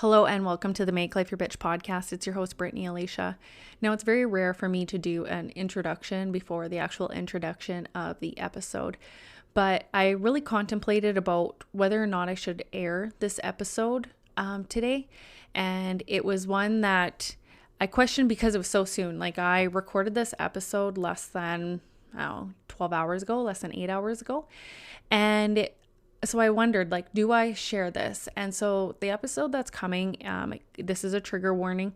Hello and welcome to the Make Life Your Bitch podcast. It's your host, Brittany Alysia. Now, it's very rare for me to do an introduction before the actual introduction of the episode, but I really contemplated about whether or not I should air this episode today, and it was one that I questioned because it was so soon. Like, I recorded this episode less than 12 hours ago, less than 8 hours ago, and so I wondered, like, do I share this? And so the episode that's coming, this is a trigger warning,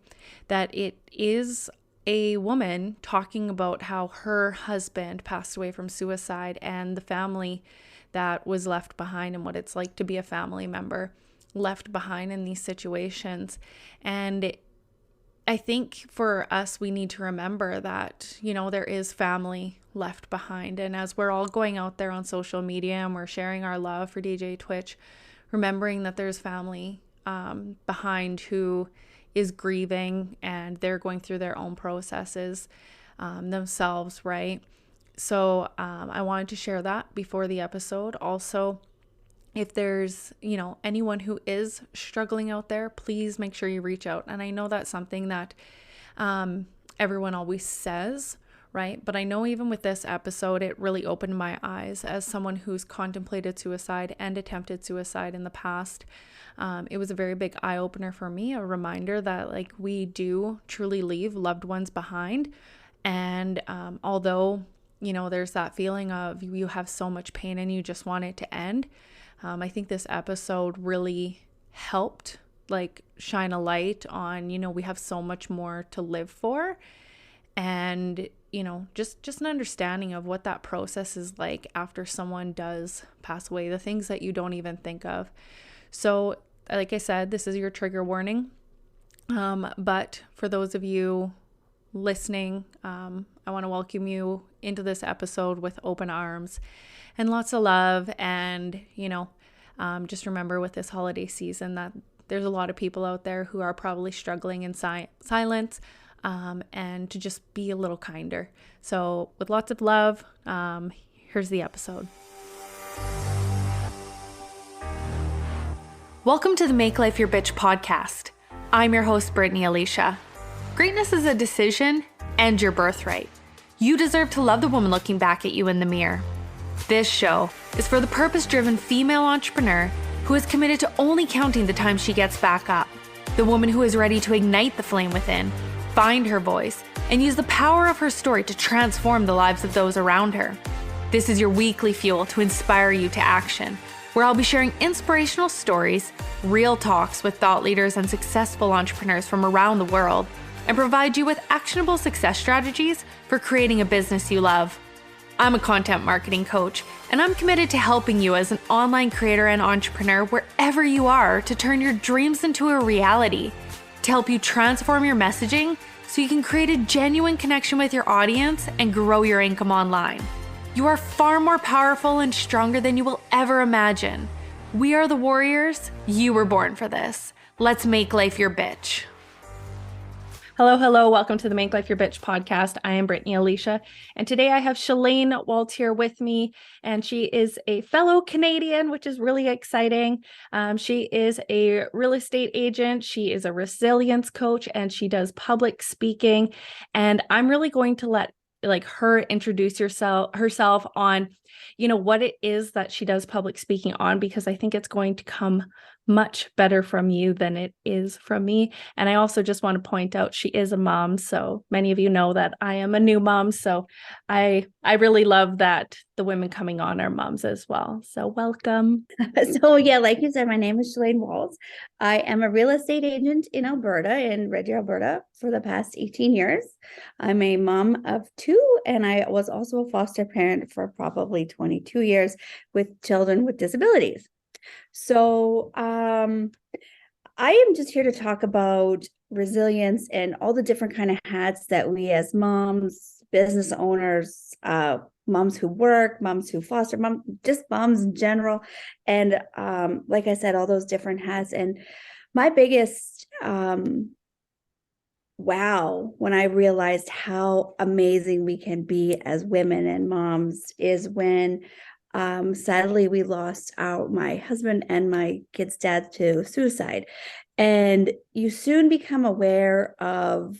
that it is a woman talking about how her husband passed away from suicide and the family that was left behind and what it's like to be a family member left behind in these situations. And I think for us, we need to remember that, there is family left behind. And as we're all going out there on social media and we're sharing our love for DJ Twitch, remembering that there's family behind who is grieving and they're going through their own processes themselves, right? So I wanted to share that before the episode. Also, if there's, anyone who is struggling out there, please make sure you reach out. And I know that's something that everyone always says, right? But I know even with this episode, it really opened my eyes as someone who's contemplated suicide and attempted suicide in the past. It was a very big eye opener for me, a reminder that we do truly leave loved ones behind. And although, there's that feeling of you have so much pain and you just want it to end. I think this episode really helped shine a light on, we have so much more to live for. And, just an understanding of what that process is like after someone does pass away, the things that you don't even think of. So, like I said, this is your trigger warning. But for those of you listening, I want to welcome you into this episode with open arms and lots of love. And, just remember with this holiday season that there's a lot of people out there who are probably struggling in silence, and to just be a little kinder. So with lots of love, here's the episode. Welcome to the Make Life Your Bitch podcast. I'm your host, Brittany Alysia. Greatness is a decision and your birthright. You deserve to love the woman looking back at you in the mirror. This show is for the purpose-driven female entrepreneur who is committed to only counting the time she gets back up. The woman who is ready to ignite the flame within, find her voice, and use the power of her story to transform the lives of those around her. This is your weekly fuel to inspire you to action, where I'll be sharing inspirational stories, real talks with thought leaders and successful entrepreneurs from around the world, and provide you with actionable success strategies for creating a business you love. I'm a content marketing coach, and I'm committed to helping you as an online creator and entrepreneur wherever you are to turn your dreams into a reality, to help you transform your messaging so you can create a genuine connection with your audience and grow your income online. You are far more powerful and stronger than you will ever imagine. We are the warriors. You were born for this. Let's make life your bitch. Hello. Welcome to the Make Life Your Bitch podcast. I am Brittany Alysia, and today I have Shelaine Walz here with me, and she is a fellow Canadian, which is really exciting. She is a real estate agent. She is a resilience coach, and she does public speaking. And I'm really going to let her introduce herself on, what it is that she does public speaking on, because I think it's going to come much better from you than it is from me. And I also just want to point out she is a mom. So many of you know that I am a new mom. So I really love that the women coming on are moms as well. So welcome. So yeah, like you said, my name is Shelaine Walz. I am a real estate agent in Alberta, in Red Deer, Alberta, for the past 18 years. I'm a mom of two, and I was also a foster parent for probably 22 years with children with disabilities. So I am just here to talk about resilience and all the different kind of hats that we as moms, business owners, moms who work, moms who foster, just moms in general. And like I said, all those different hats. And my biggest wow, when I realized how amazing we can be as women and moms is when Sadly, we lost my husband and my kid's dad to suicide. And you soon become aware of,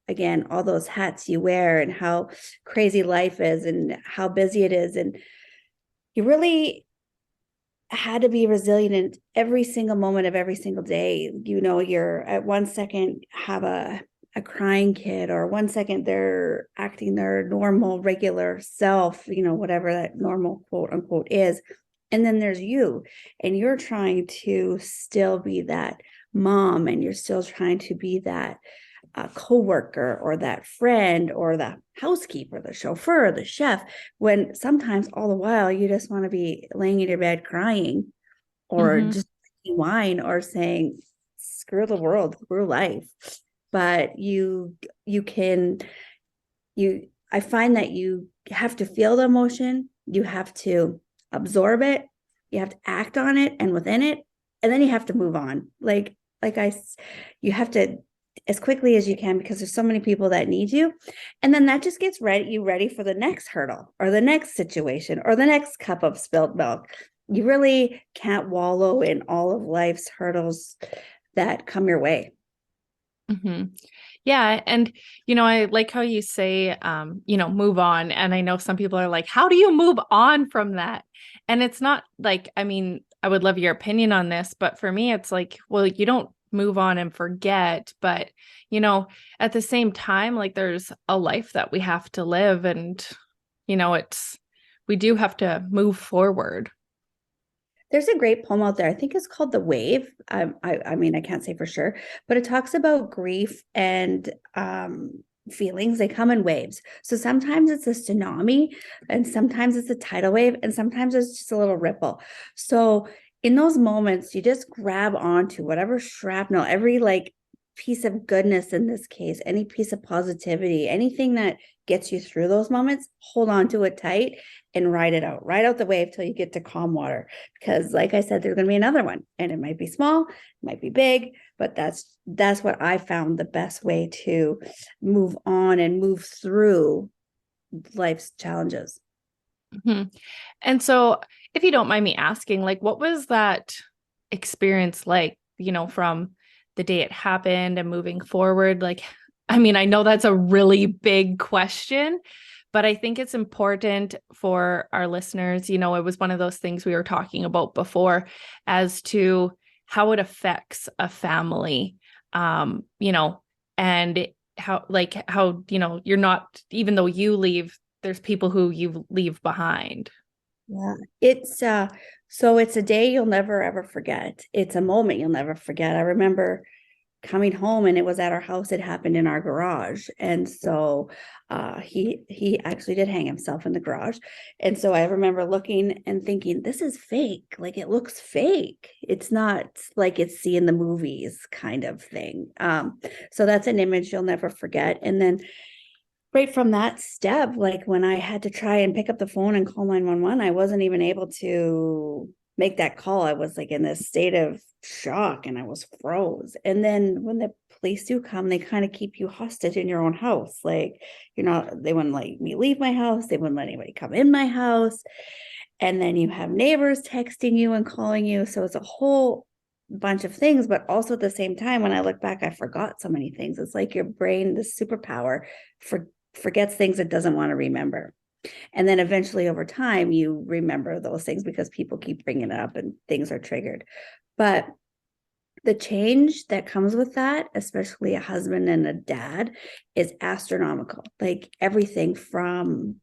again, all those hats you wear and how crazy life is and how busy it is. And you really had to be resilient in every single moment of every single day. You're at 1 second have a crying kid, or 1 second they're acting their normal, regular self, whatever that normal quote unquote is. And then there's you, and you're trying to still be that mom, and you're still trying to be that coworker or that friend or the housekeeper, the chauffeur, the chef, when sometimes all the while you just want to be laying in your bed crying, or just drinking wine, or saying, screw the world, screw life. But I find that you have to feel the emotion, you have to absorb it, you have to act on it and within it, and then you have to move on. You have to, as quickly as you can, because there's so many people that need you. And then that just gets you ready for the next hurdle or the next situation or the next cup of spilled milk. You really can't wallow in all of life's hurdles that come your way. Yeah. And, I like how you say, move on. And I know some people are like, how do you move on from that? And it's not like, I would love your opinion on this, but for me, it's like, well, you don't move on and forget, but, at the same time, like there's a life that we have to live, and, we do have to move forward. There's a great poem out there. I think it's called The Wave. I can't say for sure, but it talks about grief and feelings. They come in waves. So sometimes it's a tsunami, and sometimes it's a tidal wave, and sometimes it's just a little ripple. So in those moments, you just grab onto whatever shrapnel, every piece of goodness in this case, any piece of positivity, anything that gets you through those moments, hold on to it tight and ride out the wave till you get to calm water. Because like I said, there's going to be another one, and it might be small, it might be big, but that's what I found the best way to move on and move through life's challenges. And so if you don't mind me asking, like, what was that experience like, from the day it happened and moving forward? Like, I know that's a really big question, but I think it's important for our listeners. It was one of those things we were talking about before as to how it affects a family, and how, you're not, even though you leave, there's people who you leave behind. Yeah, it's so it's a day you'll never ever forget. It's a moment you'll never forget. I remember coming home, and it was at our house. It happened in our garage. And so he actually did hang himself in the garage. And so I remember looking and thinking, this is fake. Like, it looks fake. It's not like it's seen in the movies kind of thing. So that's an image you'll never forget. And then right from that step, like when I had to try and pick up the phone and call 911, I wasn't even able to make that call. I was like in this state of shock, and I was froze. And then when the police do come, they kind of keep you hostage in your own house. Like, they wouldn't let me leave my house. They wouldn't let anybody come in my house. And then you have neighbors texting you and calling you. So it's a whole bunch of things, but also at the same time, when I look back, I forgot so many things. It's like your brain, the superpower, forgets things it doesn't want to remember. And then eventually over time, you remember those things because people keep bringing it up and things are triggered. But the change that comes with that, especially a husband and a dad, is astronomical. Like everything from,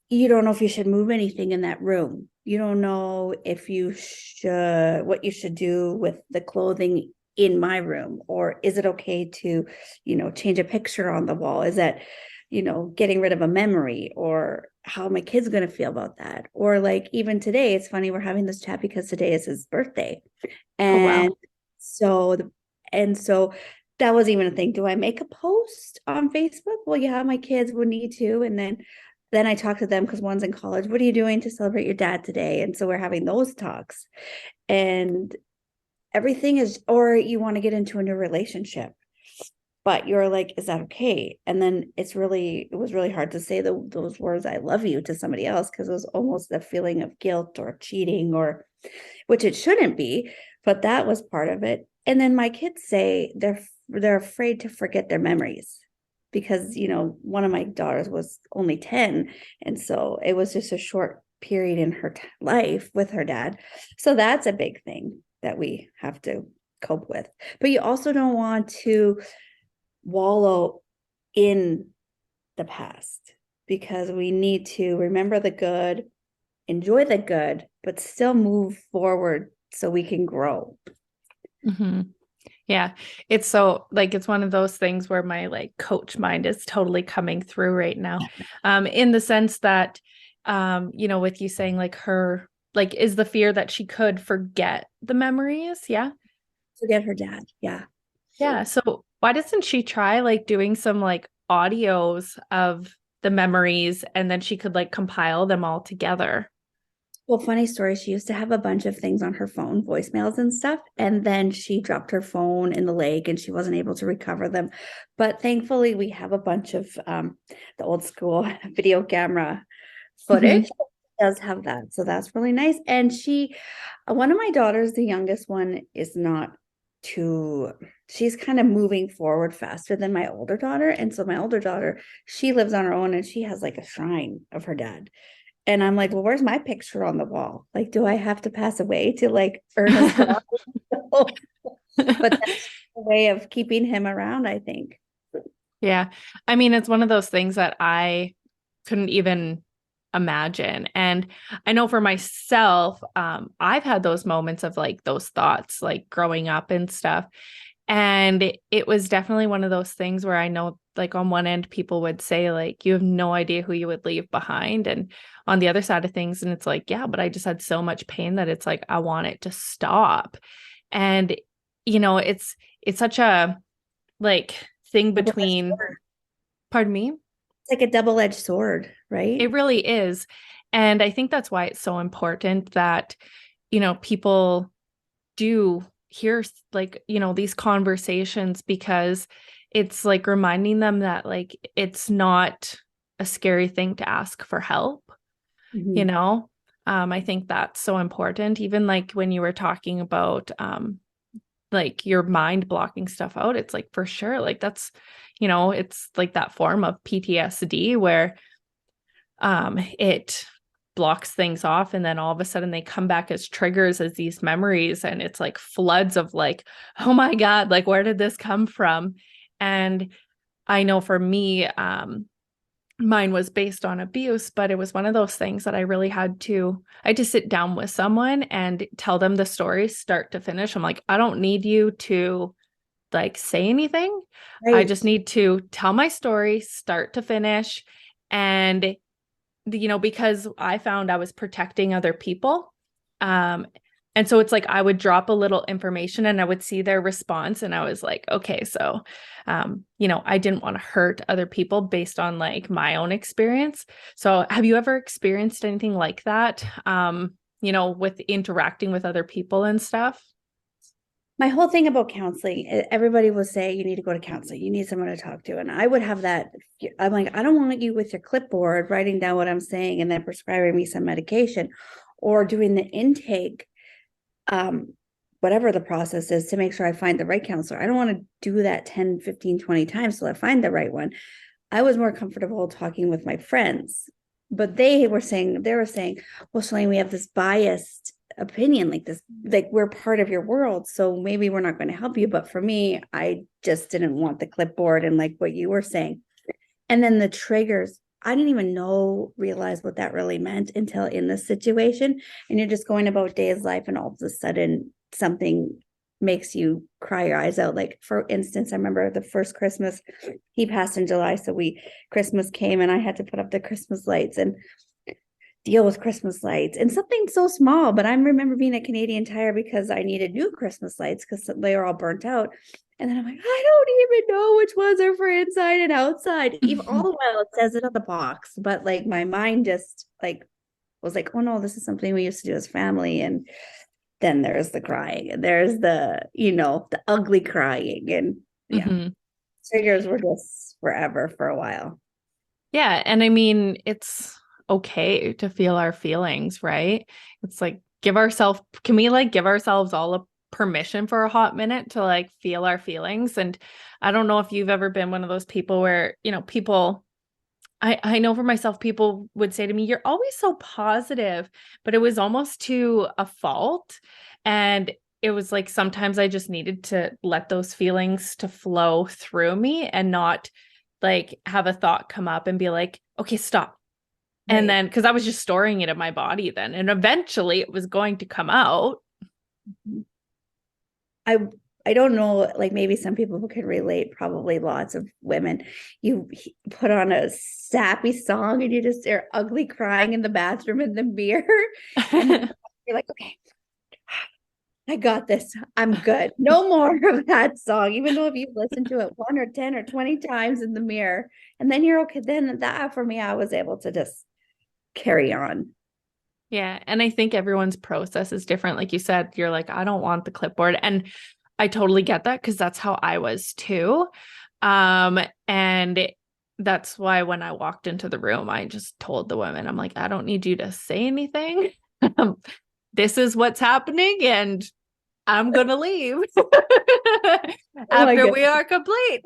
you don't know if you should move anything in that room. You don't know if what you should do with the clothing in my room, or is it okay to, change a picture on the wall? Is that, getting rid of a memory, or how my kid's going to feel about that? Or like even today, it's funny, we're having this chat because today is his birthday. And so that was even a thing. Do I make a post on Facebook? Well, yeah, my kids would need to. And then I talk to them because one's in college. What are you doing to celebrate your dad today? And so we're having those talks. And everything is, or you want to get into a new relationship. but you're like, is that okay? And then it was really hard to say those words, I love you, to somebody else, because it was almost a feeling of guilt or cheating, or which it shouldn't be, but that was part of it. And then my kids say they're afraid to forget their memories because, one of my daughters was only 10. And so it was just a short period in her life with her dad. So that's a big thing that we have to cope with. But you also don't want to wallow in the past, because we need to remember the good, enjoy the good, but still move forward so we can grow. Mm-hmm. Yeah. It's so like, it's one of those things where my like coach mind is totally coming through right now. In the sense that, with you saying like her, like, is the fear that she could forget the memories. Yeah. Forget her dad. Yeah. Yeah. So why doesn't she try like doing some like audios of the memories, and then she could like compile them all together? Well, funny story. She used to have a bunch of things on her phone, voicemails and stuff. And then she dropped her phone in the lake and she wasn't able to recover them. But thankfully, we have a bunch of the old school video camera footage. Mm-hmm. Does have that. So that's really nice. And one of my daughters, the youngest one, is not she's kind of moving forward faster than my older daughter. And so my older daughter, she lives on her own and she has like a shrine of her dad. And I'm like, well, where's my picture on the wall? Like, do I have to pass away to like earn a spot? But that's a way of keeping him around, I think. Yeah. I mean, it's one of those things that I couldn't even imagine. And I know for myself, I've had those moments of like those thoughts, like growing up and stuff. And it was definitely one of those things where I know, like, on one end, people would say, like, you have no idea who you would leave behind. And on the other side of things, and it's like, yeah, but I just had so much pain that it's like, I want it to stop. And, it's such a like thing between, pardon me? It's like a double-edged sword, right? It really is. And I think that's why it's so important that, people do hear like, these conversations, because it's like reminding them that like, it's not a scary thing to ask for help, Mm-hmm. I think that's so important. Even like when you were talking about, like your mind blocking stuff out, it's like, for sure, like that's, it's like that form of PTSD where it blocks things off, and then all of a sudden they come back as triggers, as these memories, and it's like floods of like, oh my God, like where did this come from? And I know for me, mine was based on abuse, but it was one of those things that I had to sit down with someone and tell them the story start to finish. I'm like, I don't need you to like say anything. I Right. just need to tell my story start to finish. And because I found I was protecting other people. And so it's like I would drop a little information and I would see their response. And I was like, okay, so, I didn't want to hurt other people based on like my own experience. So have you ever experienced anything like that, with interacting with other people and stuff? My whole thing about counseling, everybody will say you need to go to counseling. You need someone to talk to. And I would have that. I'm like, I don't want you with your clipboard writing down what I'm saying and then prescribing me some medication, or doing the intake, whatever the process is, to make sure I find the right counselor. I don't want to do that 10, 15, 20 times till I find the right one. I was more comfortable talking with my friends, but they were saying, well, Shelaine, we have this biased opinion, like this, like we're part of your world, so maybe we're not going to help you. But for me, I just didn't want the clipboard and like what you were saying. And then the triggers, I didn't even realize what that really meant until in this situation. And you're just going about day's life, and all of a sudden something makes you cry your eyes out. Like, for instance, I remember the first Christmas, he passed in July. So Christmas came and I had to put up the Christmas lights and deal with Christmas lights, and something so small. But I remember being at Canadian Tire because I needed new Christmas lights because they were all burnt out. And then I'm like, I don't even know which ones are for inside and outside. Even all the while it says it on the box. But like my mind just like was like, oh no, this is something we used to do as family. And then there's the crying, and there's the ugly crying. And yeah, Mm-hmm. triggers were just forever for a while. Yeah. And I mean, it's okay to feel our feelings, right? It's like, can we like give ourselves all a permission for a hot minute to like feel our feelings? And I don't know if you've ever been one of those people where, I know for myself, people would say to me, "You're always so positive," but it was almost to a fault. And it was like sometimes I just needed to let those feelings to flow through me and not like have a thought come up and be like, "Okay, stop." And Right. then because I was just storing it in my body then, and eventually it was going to come out. I I don't know, like maybe some people can relate, probably lots of women. You put on a sappy song and you just are ugly crying in the bathroom in the mirror. And then you're like, okay, I got this. I'm good. No more of that song, even though if you've listened to it 1 or 10 or 20 times in the mirror, and then you're okay. Then that for me, I was able to just carry on. Yeah. And I think everyone's process is different. Like you said, you're like, I don't want the clipboard. And I totally get that because that's how I was too. And that's why when I walked into the room, I just told the women, I'm like, I don't need you to say anything. This is what's happening, and I'm gonna leave Oh my after God. we are complete.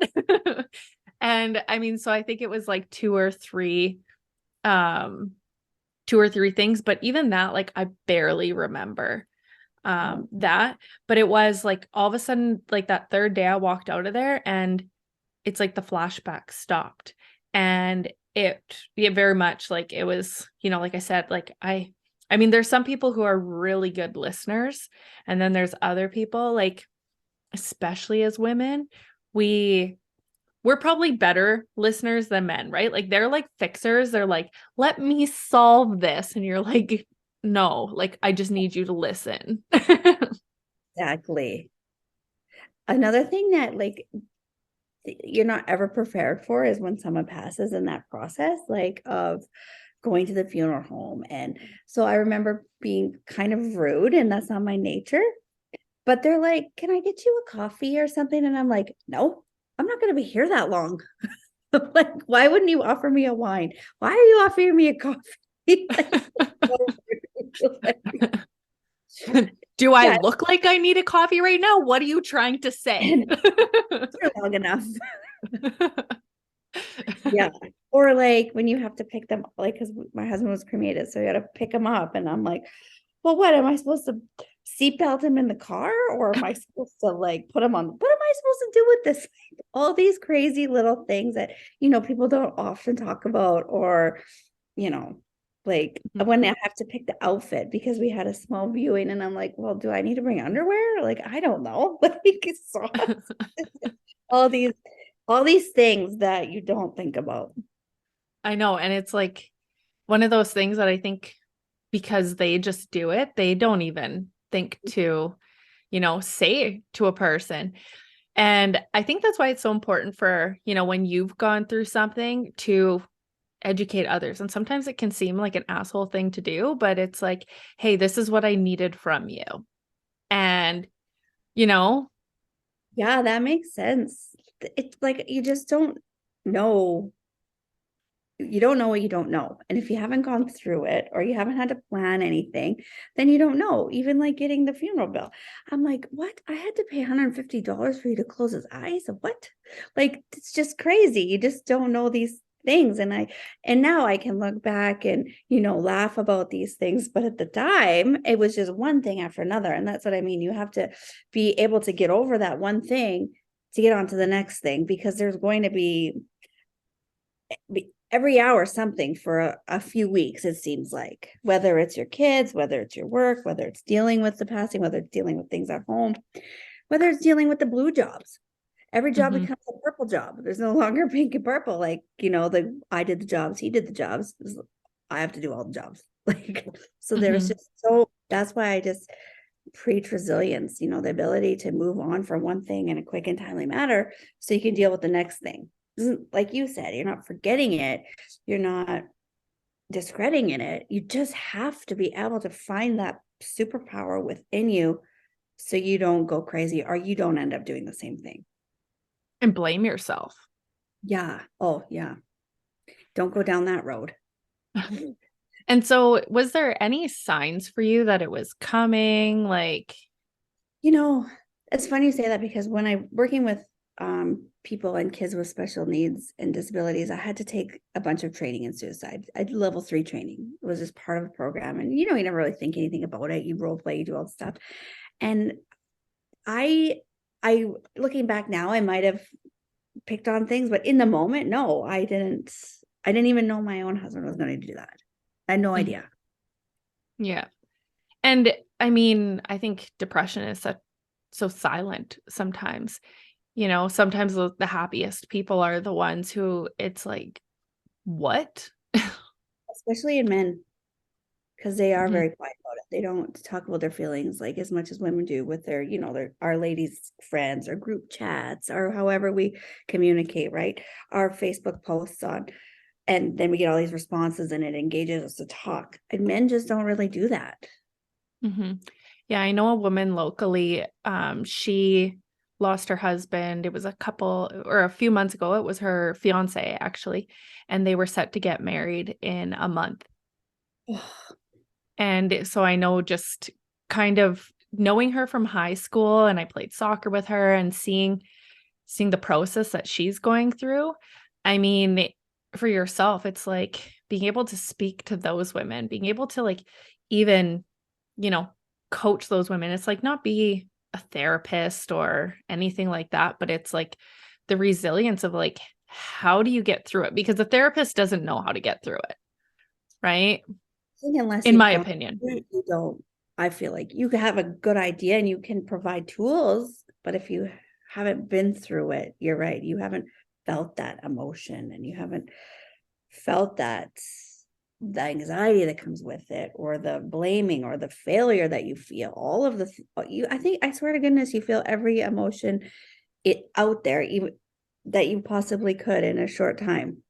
And I mean, so I think it was like um, two or three things, but even that, like I barely remember that. But it was like all of a sudden, like that third day I walked out of there and it's like the flashback stopped. And it very much like it was, like I said, like I mean, there's some people who are really good listeners, and then there's other people, like, especially as women, we're probably better listeners than men, right? Like they're like fixers. They're like, let me solve this. And you're like, no, like I just need you to listen. Exactly. Another thing that like you're not ever prepared for is when someone passes in that process, like of going to the funeral home. And so I remember being kind of rude, and that's not my nature. But they're like, "Can I get you a coffee or something?" And I'm like, "No, I'm not going to be here that long." Like, why wouldn't you offer me a wine? Why are you offering me a coffee? Do I Yeah, look like I need a coffee right now? What are you trying to say? and for long enough. Yeah. Or like when you have to pick them, like, because my husband was cremated, so you got to pick him up. And I'm like, well, what am I supposed to seatbelt him in the car, or am I supposed to like put him on? What am I supposed to do with this? All these crazy little things that, people don't often talk about, or, you know, like when I have to pick the outfit because we had a small viewing, and I'm like, well, do I need to bring underwear? Like, I don't know. Like socks, all these all these things that you don't think about. I know. And it's like one of those things that I think because they just do it, they don't even think to, say to a person. And I think that's why it's so important for, when you've gone through something to educate others. And sometimes it can seem like an asshole thing to do, but it's like, hey, this is what I needed from you. And, you know, Yeah, that makes sense. It's like you just don't know. You don't know what you don't know. And if you haven't gone through it or you haven't had to plan anything, then you don't know. Even like getting the funeral bill. I'm like, what? I had to pay $150 for you to close his eyes. What? Like, it's just crazy. You just don't know these things. And now I can look back and, laugh about these things. But at the time, it was just one thing after another. And that's what I mean. You have to be able to get over that one thing to get on to the next thing, because there's going to be every hour something for a few weeks, it seems like, whether it's your kids, whether it's your work, whether it's dealing with the passing, whether it's dealing with things at home, whether it's dealing with the blue jobs. Every job mhm, becomes a purple job. There's no longer pink and purple. Like, I did the jobs, he did the jobs. I have to do all the jobs. Like, so there's mhm. just so that's why I just preach resilience, the ability to move on from one thing in a quick and timely manner so you can deal with the next thing. Like you said, you're not forgetting it, you're not discrediting it. You just have to be able to find that superpower within you so you don't go crazy or you don't end up doing the same thing. And blame yourself. Yeah. Oh, yeah. Don't go down that road. And so was there any signs for you that it was coming? Like, You know, it's funny you say that because when I'm working with people and kids with special needs and disabilities, I had to take a bunch of training in suicide. I did level 3 training. It was just part of the program. And you never really think anything about it. You role play, you do all the stuff. And I looking back now, I might have picked on things, but in the moment, no, I didn't. I didn't even know my own husband was going to do that. I had no idea. yeah. And I mean, I think depression is so silent sometimes. Sometimes the happiest people are the ones who it's like, what? Especially in men, because they are Mhm. very quiet about it. They don't talk about their feelings like as much as women do with their, their our ladies friends or group chats or however we communicate, right? Our Facebook posts on, and then we get all these responses and it engages us to talk. And men just don't really do that. Yeah, I know a woman locally. She lost her husband. It was a few months ago. It was her fiance, actually, and they were set to get married in a month. And so I know, just kind of knowing her from high school, and I played soccer with her, and seeing the process that she's going through. I mean, for yourself, it's like being able to speak to those women, being able to like even, you know, coach those women. It's like not be a therapist or anything like that, but it's like the resilience of like, how do you get through it? Because the therapist doesn't know how to get through it, right? I think unless In you've my gone opinion. through it, you don't. I feel like you can have a good idea and you can provide tools, but if you haven't been through it, you're right. You haven't felt that emotion and you haven't felt that the anxiety that comes with it or the blaming or the failure that you feel, all of the I think, I swear to goodness, you feel every emotion out there, even that you possibly could in a short time.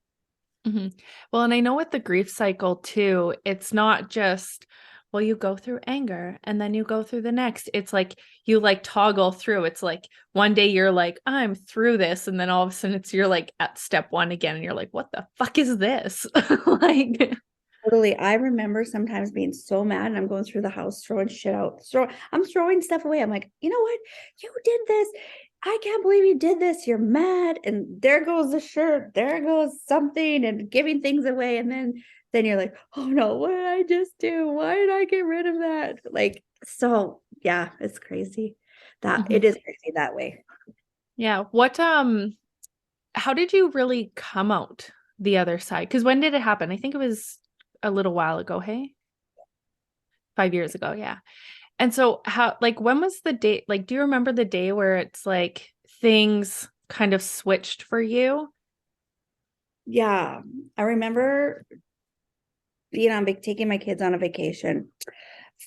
Mhm. Well, and I know with the grief cycle too, it's not just, well, you go through anger and then you go through the next. It's like you like toggle through. It's like one day you're like, I'm through this. And then all of a sudden you're like at step one again. And you're like, what the fuck is this? Like, Totally. I remember sometimes being so mad and I'm going through the house throwing shit out. I'm throwing stuff away. I'm like, you know what? You did this. I can't believe you did this. You're mad. And there goes the shirt. There goes something and giving things away. And then you're like, oh no, what did I just do? Why did I get rid of that? Like, so yeah, it's crazy. That mhm. it is crazy that way. Yeah. How did you really come out the other side? Because when did it happen? I think it was a little while ago. Hey, 5 years ago. Yeah. And so when was the date? Like, do you remember the day where it's like things kind of switched for you? Yeah. I remember taking my kids on a vacation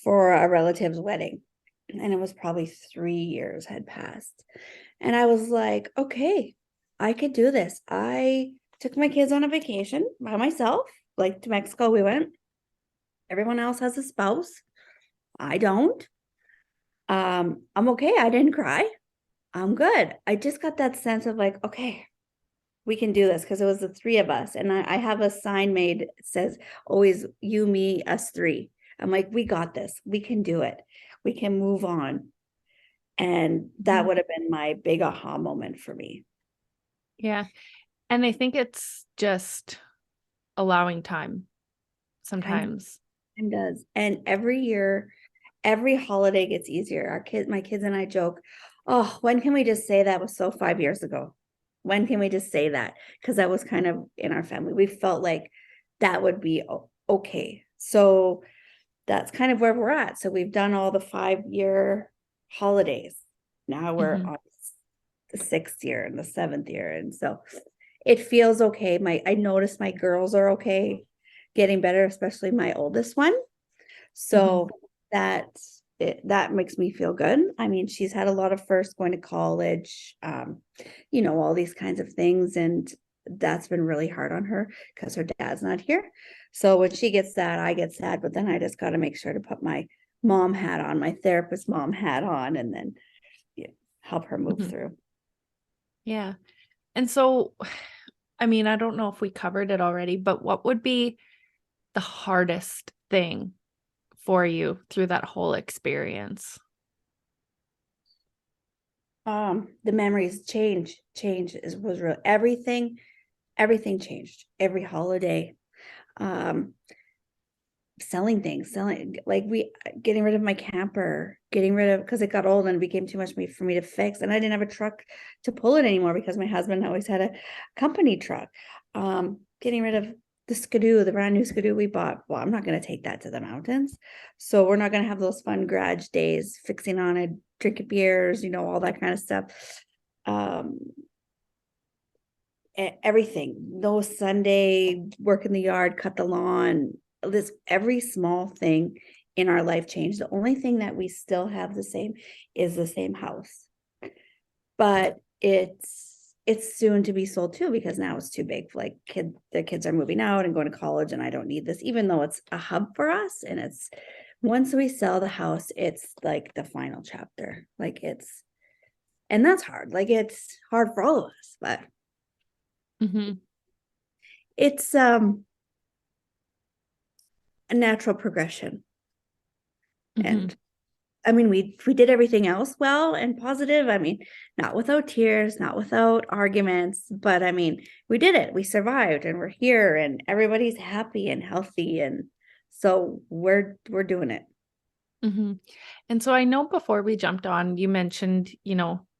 for a relative's wedding. And it was probably 3 years had passed. And I was like, okay, I could do this. I took my kids on a vacation by myself, like to Mexico, we went. Everyone else has a spouse. I don't. I'm okay. I didn't cry. I'm good. I just got that sense of like, okay, we can do this because it was the three of us. And I have a sign made that says always you, me, us three. I'm like, we got this. We can do it. We can move on. And that Mhm. would have been my big aha moment for me. Yeah. And I think it's just allowing time Time, sometimes. time does. And every year, every holiday gets easier. My kids and I joke, oh, when can we just say that was so 5 years ago? When can we just say that? Because that was kind of in our family. We felt like that would be okay. So that's kind of where we're at. So we've done all the 5 year holidays. Now we're Mhm. on the 6th year and the 7th year. And so it feels okay. I notice my girls are okay, getting better, especially my oldest one. Mhm. So that makes me feel good. I mean, she's had a lot of firsts, going to college, all these kinds of things. And that's been really hard on her because her dad's not here. So when she gets that, I get sad, but then I just got to make sure to put my mom hat on, my therapist mom hat on, and then help her move Mhm. through. Yeah. And so, I mean, I don't know if we covered it already, but what would be the hardest thing for you through that whole experience? The memories was real. Everything changed. Every holiday. Um, selling like we getting rid of my camper, getting rid of because it got old and it became too much for me to fix, and I didn't have a truck to pull it anymore because my husband always had a company truck. Getting rid of the skidoo, the brand new skidoo we bought. Well, I'm not going to take that to the mountains, so we're not going to have those fun garage days fixing on it, drinking beers, all that kind of stuff. Everything, no Sunday work in the yard, cut the lawn, every small thing in our life changed. The only thing that we still have the same is the same house, but it's soon to be sold too, because now it's too big. Like the kids are moving out and going to college, and I don't need this, even though it's a hub for us. And it's once we sell the house, it's like the final chapter. And that's hard. Like it's hard for all of us, but it's a natural progression. And I mean, we did everything else well and positive. I mean, not without tears, not without arguments, but I mean, we did it. We survived, and we're here, and everybody's happy and healthy, and so we're doing it. And so I know before we jumped on, you mentioned,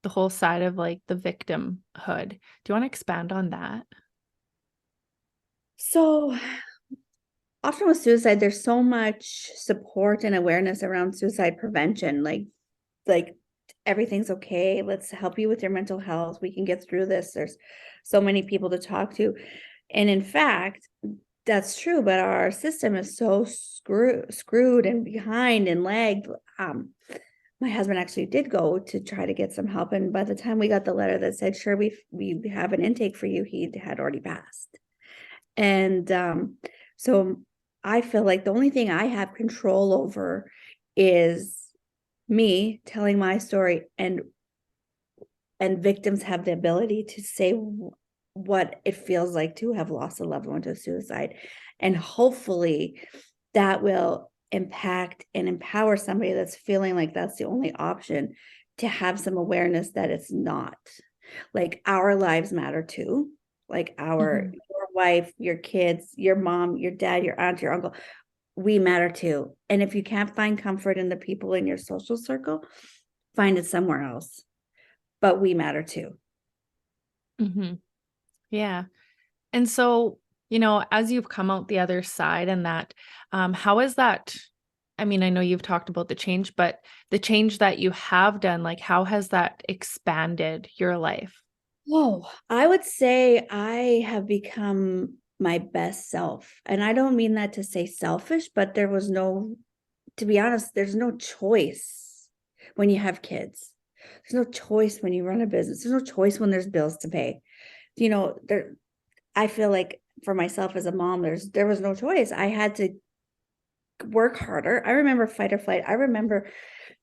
the whole side of like the victimhood. Do you want to expand on that? So often with suicide, there's so much support and awareness around suicide prevention. Like everything's okay. Let's help you with your mental health. We can get through this. There's so many people to talk to. And in fact, that's true, but our system is so screwed and behind and lagged. My husband actually did go to try to get some help, and by the time we got the letter that said, sure, we have an intake for you, he had already passed. And so I feel like the only thing I have control over is me telling my story, and victims have the ability to say what it feels like to have lost a loved one to suicide. And hopefully that will impact and empower somebody that's feeling like that's the only option, to have some awareness that it's not. Like our lives matter too. Like your wife, your kids, your mom, your dad, your aunt, your uncle, we matter too. And if you can't find comfort in the people in your social circle, find it somewhere else. But we matter too. Yeah. And so, as you've come out the other side and that, how is that? I mean, I know you've talked about the change, but the change that you have done, like, how has that expanded your life? Oh, I would say I have become my best self. And I don't mean that to say selfish, but to be honest, there's no choice when you have kids. There's no choice when you run a business. There's no choice when there's bills to pay. I feel like for myself as a mom, there was no choice. I had to work harder. I remember fight or flight. I remember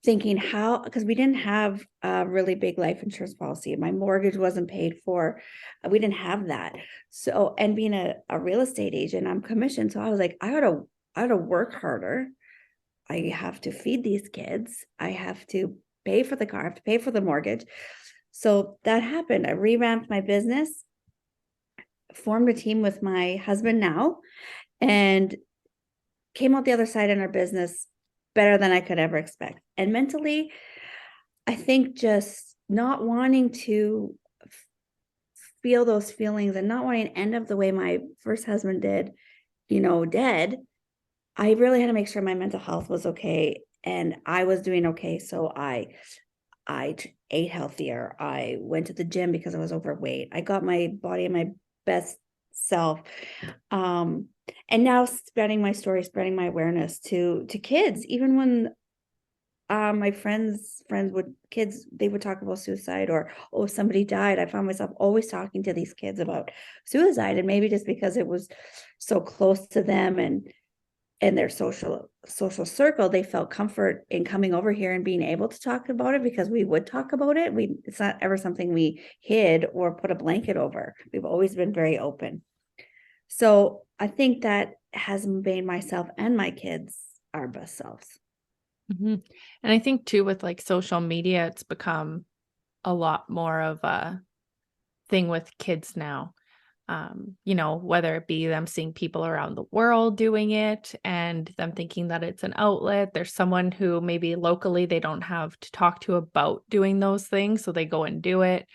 thinking because we didn't have a really big life insurance policy. My mortgage wasn't paid for. We didn't have that. So, and being a real estate agent, I'm commissioned. So I was like, I gotta work harder. I have to feed these kids. I have to pay for the car. I have to pay for the mortgage. So that happened. I revamped my business, formed a team with my husband now, and came out the other side in our business better than I could ever expect. And mentally, I think just not wanting to feel those feelings and not wanting to end up the way my first husband did, dead, I really had to make sure my mental health was okay and I was doing okay. So I ate healthier. I went to the gym because I was overweight. I got my body in my best self. And now spreading my story, spreading my awareness to kids, even when my friends would kids, they would talk about suicide or, oh, somebody died. I found myself always talking to these kids about suicide. And maybe just because it was so close to them, and in their social circle, they felt comfort in coming over here and being able to talk about it because we would talk about it. It's not ever something we hid or put a blanket over. We've always been very open. So I think that has made myself and my kids our best selves. Mm-hmm. And I think too, with like social media, it's become a lot more of a thing with kids now. Whether it be them seeing people around the world doing it and them thinking that it's an outlet. There's someone who maybe locally they don't have to talk to about doing those things, so they go and do it.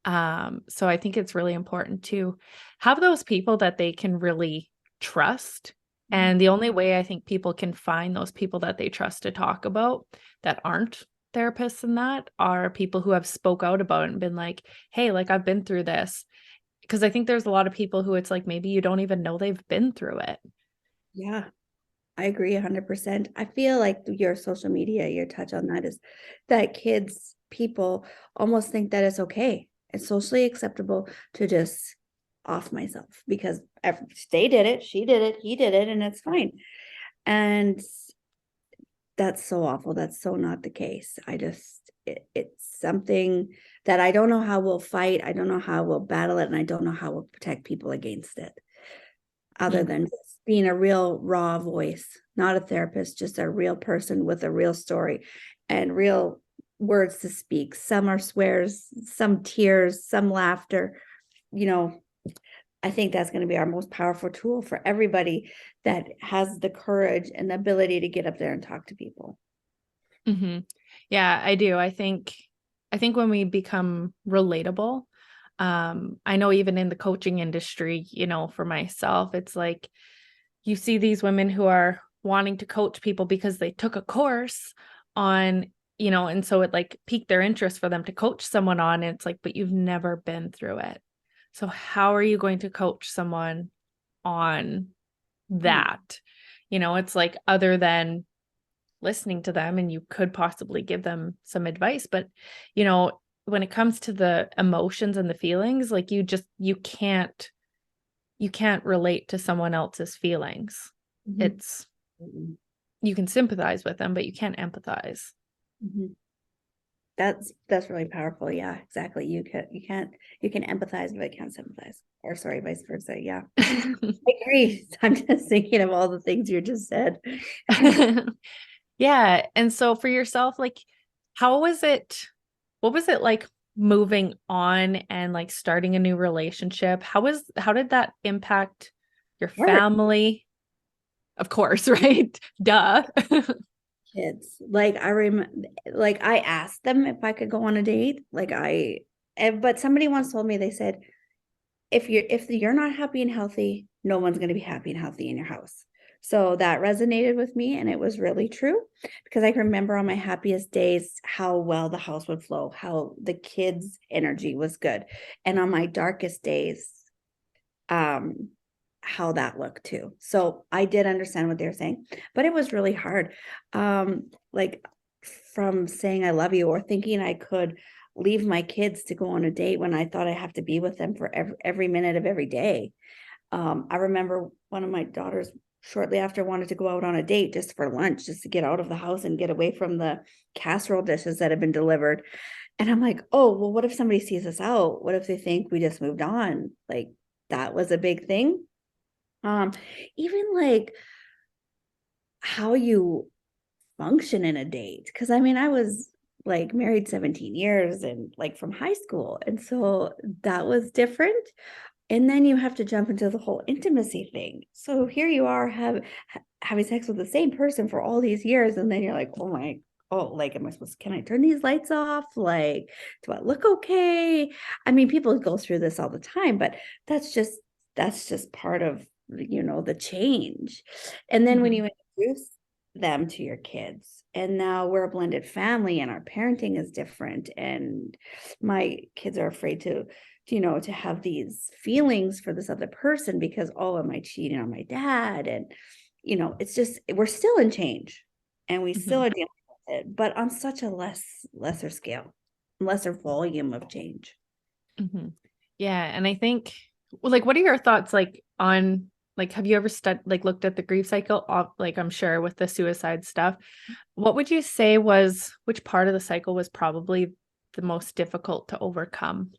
So I think it's really important to have those people that they can really trust. And the only way I think people can find those people that they trust to talk about that aren't therapists and that are people who have spoke out about it and been like, hey, like I've been through this. Because I think there's a lot of people who it's like, maybe you don't even know they've been through it. Yeah, I agree 100%. I feel like your social media, your touch on that is that people almost think that it's okay. It's socially acceptable to just off myself because they did it, she did it, he did it, and it's fine. And that's so awful. That's so not the case. It's something that I don't know how we'll fight. I don't know how we'll battle it. And I don't know how we'll protect people against it other than just being a real raw voice, not a therapist, just a real person with a real story and real words to speak. Some are swears, some tears, some laughter. I think that's going to be our most powerful tool for everybody that has the courage and the ability to get up there and talk to people. Mm-hmm. Yeah, I do. I think when we become relatable, I know even in the coaching industry, for myself, it's like you see these women who are wanting to coach people because they took a course on, and so it like piqued their interest for them to coach someone on. And it's like, but you've never been through it. So how are you going to coach someone on that? It's like other than listening to them, and you could possibly give them some advice, but when it comes to the emotions and the feelings, like you can't relate to someone else's feelings. Mm-hmm. It's you can sympathize with them, but you can't empathize. Mm-hmm. That's really powerful. Yeah, exactly. You can empathize, but can't sympathize. Or sorry, vice versa. Yeah. I agree. I'm just thinking of all the things you just said. Yeah. And so for yourself, like, what was it like moving on and like starting a new relationship? How did that impact your family? Of course, right? Duh. Kids. Like I asked them if I could go on a date. But somebody once told me, they said, if you're not happy and healthy, no one's going to be happy and healthy in your house. So that resonated with me, and it was really true because I can remember on my happiest days how well the house would flow, how the kids' energy was good, and on my darkest days, how that looked too. So I did understand what they were saying, but it was really hard. Like from saying I love you or thinking I could leave my kids to go on a date when I thought I have to be with them for every minute of every day. I remember one of my daughters shortly after wanted to go out on a date just for lunch, just to get out of the house and get away from the casserole dishes that had been delivered. And I'm like, oh, well, what if somebody sees us out? What if they think we just moved on? Like that was a big thing. Even like how you function in a date. Cause I mean, I was like married 17 years and like from high school. And so that was different. And then you have to jump into the whole intimacy thing. So here you are having sex with the same person for all these years. And then you're like, like, can I turn these lights off? Like, do I look okay? I mean, people go through this all the time, but that's just part of, the change. And then when you introduce them to your kids, and now we're a blended family and our parenting is different. And my kids are afraid to have these feelings for this other person because, oh, am I cheating on my dad? And, it's just, we're still in change and we still are dealing with it, but on such a lesser scale, lesser volume of change. Yeah. And I think, well, like, what are your thoughts like on like, have you ever looked at the grief cycle? Like, I'm sure with the suicide stuff, what would you say which part of the cycle was probably the most difficult to overcome?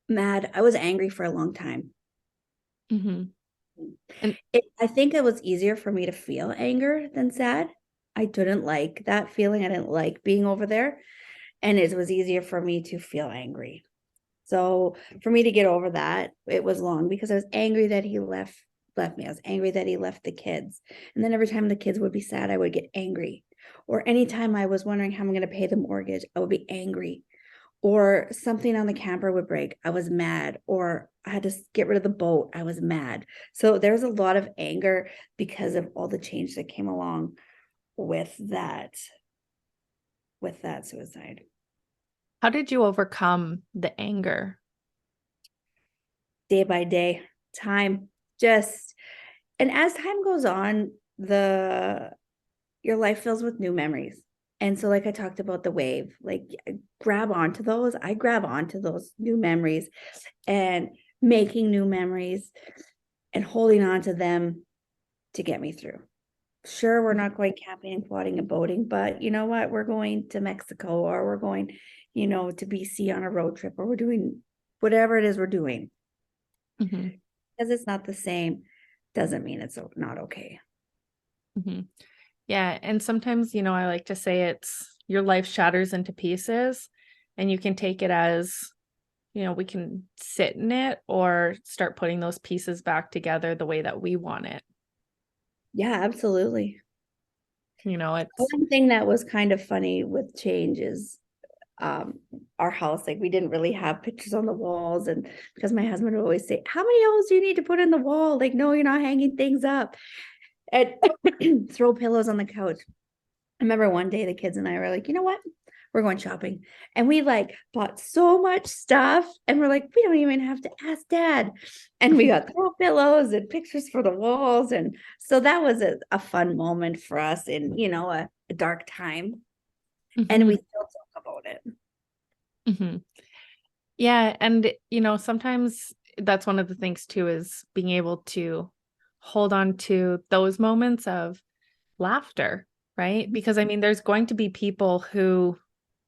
Mad. I was angry for a long time. Mm-hmm. And I think it was easier for me to feel anger than sad. I didn't like that feeling. I didn't like being over there. And it was easier for me to feel angry. So for me to get over that, it was long because I was angry that he left me. I was angry that he left the kids. And then every time the kids would be sad, I would get angry. Or anytime I was wondering how I'm going to pay the mortgage, I would be angry. Or something on the camper would break, I was mad. Or I had to get rid of the boat, I was mad. So there's a lot of anger because of all the change that came along with that suicide. how did you overcome the anger? Day by day, time, just, and as time goes on, your life fills with new memories. And so, like I talked about the wave, like I grab onto those new memories and making new memories and holding on to them to get me through. Sure, we're not going camping and quadding and boating, but you know what? We're going to Mexico, or we're going, to BC on a road trip, or we're doing whatever it is we're doing. Mm-hmm. Because it's not the same doesn't mean it's not okay. Mm-hmm. Yeah. And sometimes, I like to say it's your life shatters into pieces, and you can take it as, we can sit in it or start putting those pieces back together the way that we want it. Yeah, absolutely. It's One thing that was kind of funny with change is our house, like we didn't really have pictures on the walls, and because my husband would always say, how many holes do you need to put in the wall? Like, no, you're not hanging things up, and throw pillows on the couch. I remember one day the kids and I were like, you know what? We're going shopping. And we like bought so much stuff. And we're like, we don't even have to ask dad. And we got throw pillows and pictures for the walls. And so that was a fun moment for us in, a dark time. And we still talk about it. Mm-hmm. Yeah. And, sometimes that's one of the things too, is being able to hold on to those moments of laughter, right? Because there's going to be people who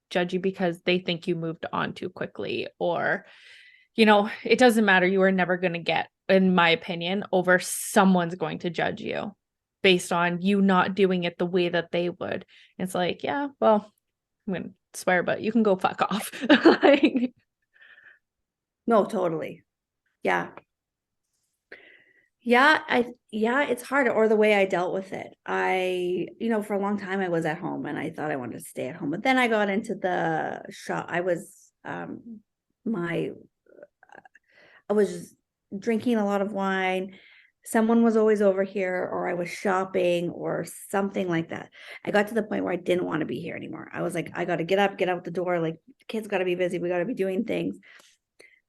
judge you because they think you moved on too quickly, or, it doesn't matter. You are never going to get, in my opinion, over someone's going to judge you based on you not doing it the way that they would. It's like, yeah, well, I'm going to swear, but you can go fuck off. Like, No, totally. Yeah. Yeah, it's hard, or the way I dealt with it. For a long time I was at home and I thought I wanted to stay at home. But then I got into the shop. My I was drinking a lot of wine. Someone was always over here, or I was shopping or something like that. I got to the point where I didn't want to be here anymore. I was like, I got to get up, get out the door. Like, kids got to be busy. We got to be doing things.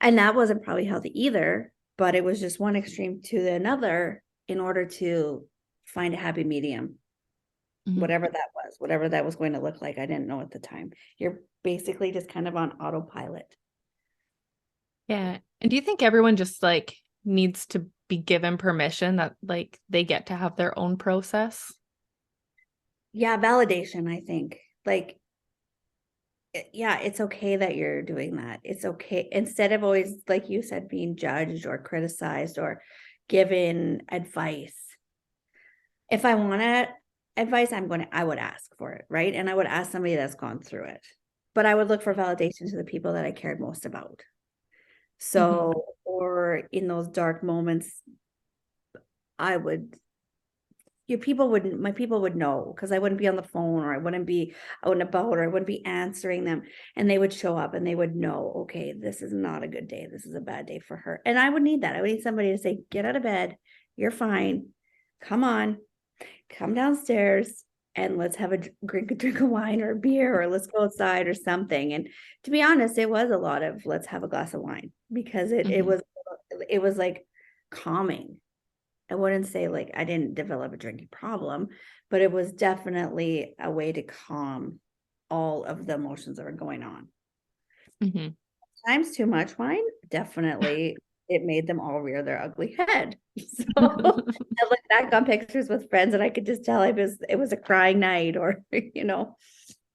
And that wasn't probably healthy either, but it was just one extreme to another in order to find a happy medium. mm-hmm. Whatever that was going to look like. I didn't know at the time. You're basically just kind of on autopilot. Yeah. And do you think everyone just needs to be given permission that they get to have their own process? Yeah, validation, I think. Yeah, it's okay that you're doing that. It's okay. Instead of always, like you said, being judged or criticized or given advice. If I want advice, I would ask for it, right? And I would ask somebody that's gone through it. But I would look for validation to the people that I cared most about. So, or in those dark moments, my people would know, because I wouldn't be on the phone, or I wouldn't be out and about, or I wouldn't be answering them, and they would show up and they would know, okay, this is not a good day. This is a bad day for her. And I would need that. I would need somebody to say, get out of bed. You're fine. Come on, come downstairs and let's have a drink of wine or a beer, or let's go outside or something. And to be honest, it was a lot of let's have a glass of wine, because it was like calming. I wouldn't say like I didn't develop a drinking problem, but it was definitely a way to calm all of the emotions that were going on. Mm-hmm. times too much wine, definitely it made them all rear their ugly head. So I look back on pictures with friends and I could just tell it was a crying night or,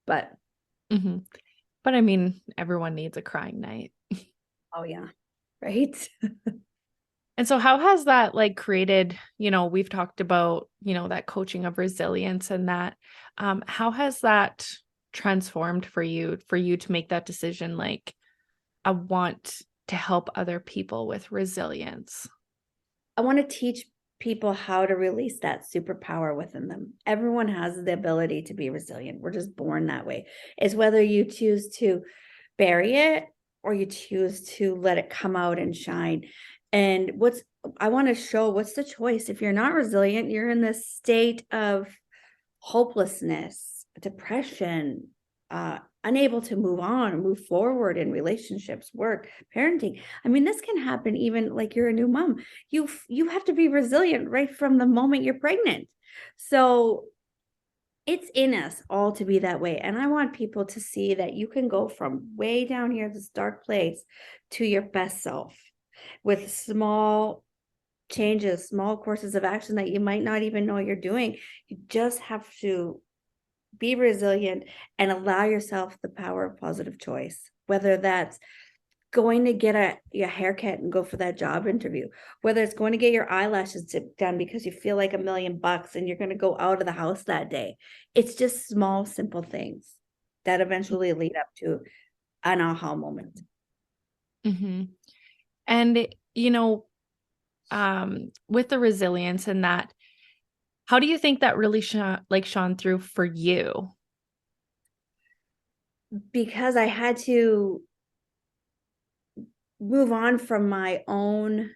but Mhm. But I mean, everyone needs a crying night. oh yeah, right. And so how has that like created, we've talked about, that coaching of resilience and that, how has that transformed for you to make that decision? Like, I want to help other people with resilience. I want to teach people how to release that superpower within them. Everyone has the ability to be resilient. We're just born that way. It's whether you choose to bury it or you choose to let it come out and shine. And I want to show what's the choice. If you're not resilient, you're in this state of hopelessness, depression, unable to move on, move forward in relationships, work, parenting. I mean, this can happen even like you're a new mom. You have to be resilient right from the moment you're pregnant. So it's in us all to be that way. And I want people to see that you can go from way down here, this dark place, to your best self with small changes, small courses of action that you might not even know you're doing. You just have to be resilient and allow yourself the power of positive choice, whether that's going to get your haircut and go for that job interview, whether it's going to get your eyelashes done because you feel like $1,000,000 and you're going to go out of the house that day. It's just small, simple things that eventually lead up to an aha moment. Mm-hmm. And, with the resilience and that, how do you think that really shone through for you? Because I had to move on from my own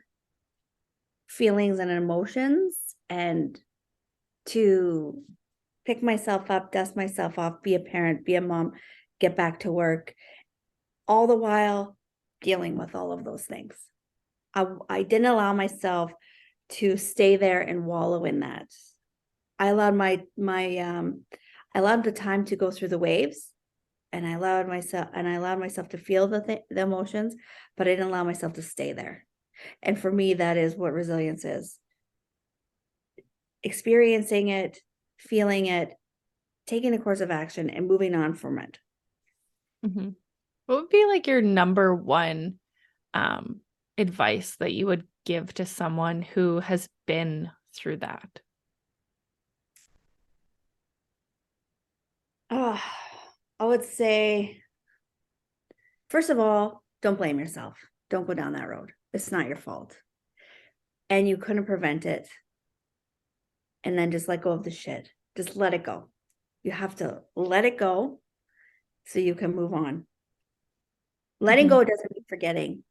feelings and emotions and to pick myself up, dust myself off, be a parent, be a mom, get back to work, all the while dealing with all of those things. I didn't allow myself to stay there and wallow in that. I allowed I allowed the time to go through the waves, and I allowed myself to feel the emotions, but I didn't allow myself to stay there. And for me, that is what resilience is. Experiencing it, feeling it, taking a course of action and moving on from it. Mm-hmm. What would be like your number one advice that you would give to someone who has been through that? Oh, I would say, first of all, don't blame yourself. Don't go down that road. It's not your fault. And you couldn't prevent it. And then just let go of the shit. Just let it go. You have to let it go so you can move on. Letting Mm-hmm. go doesn't mean forgetting.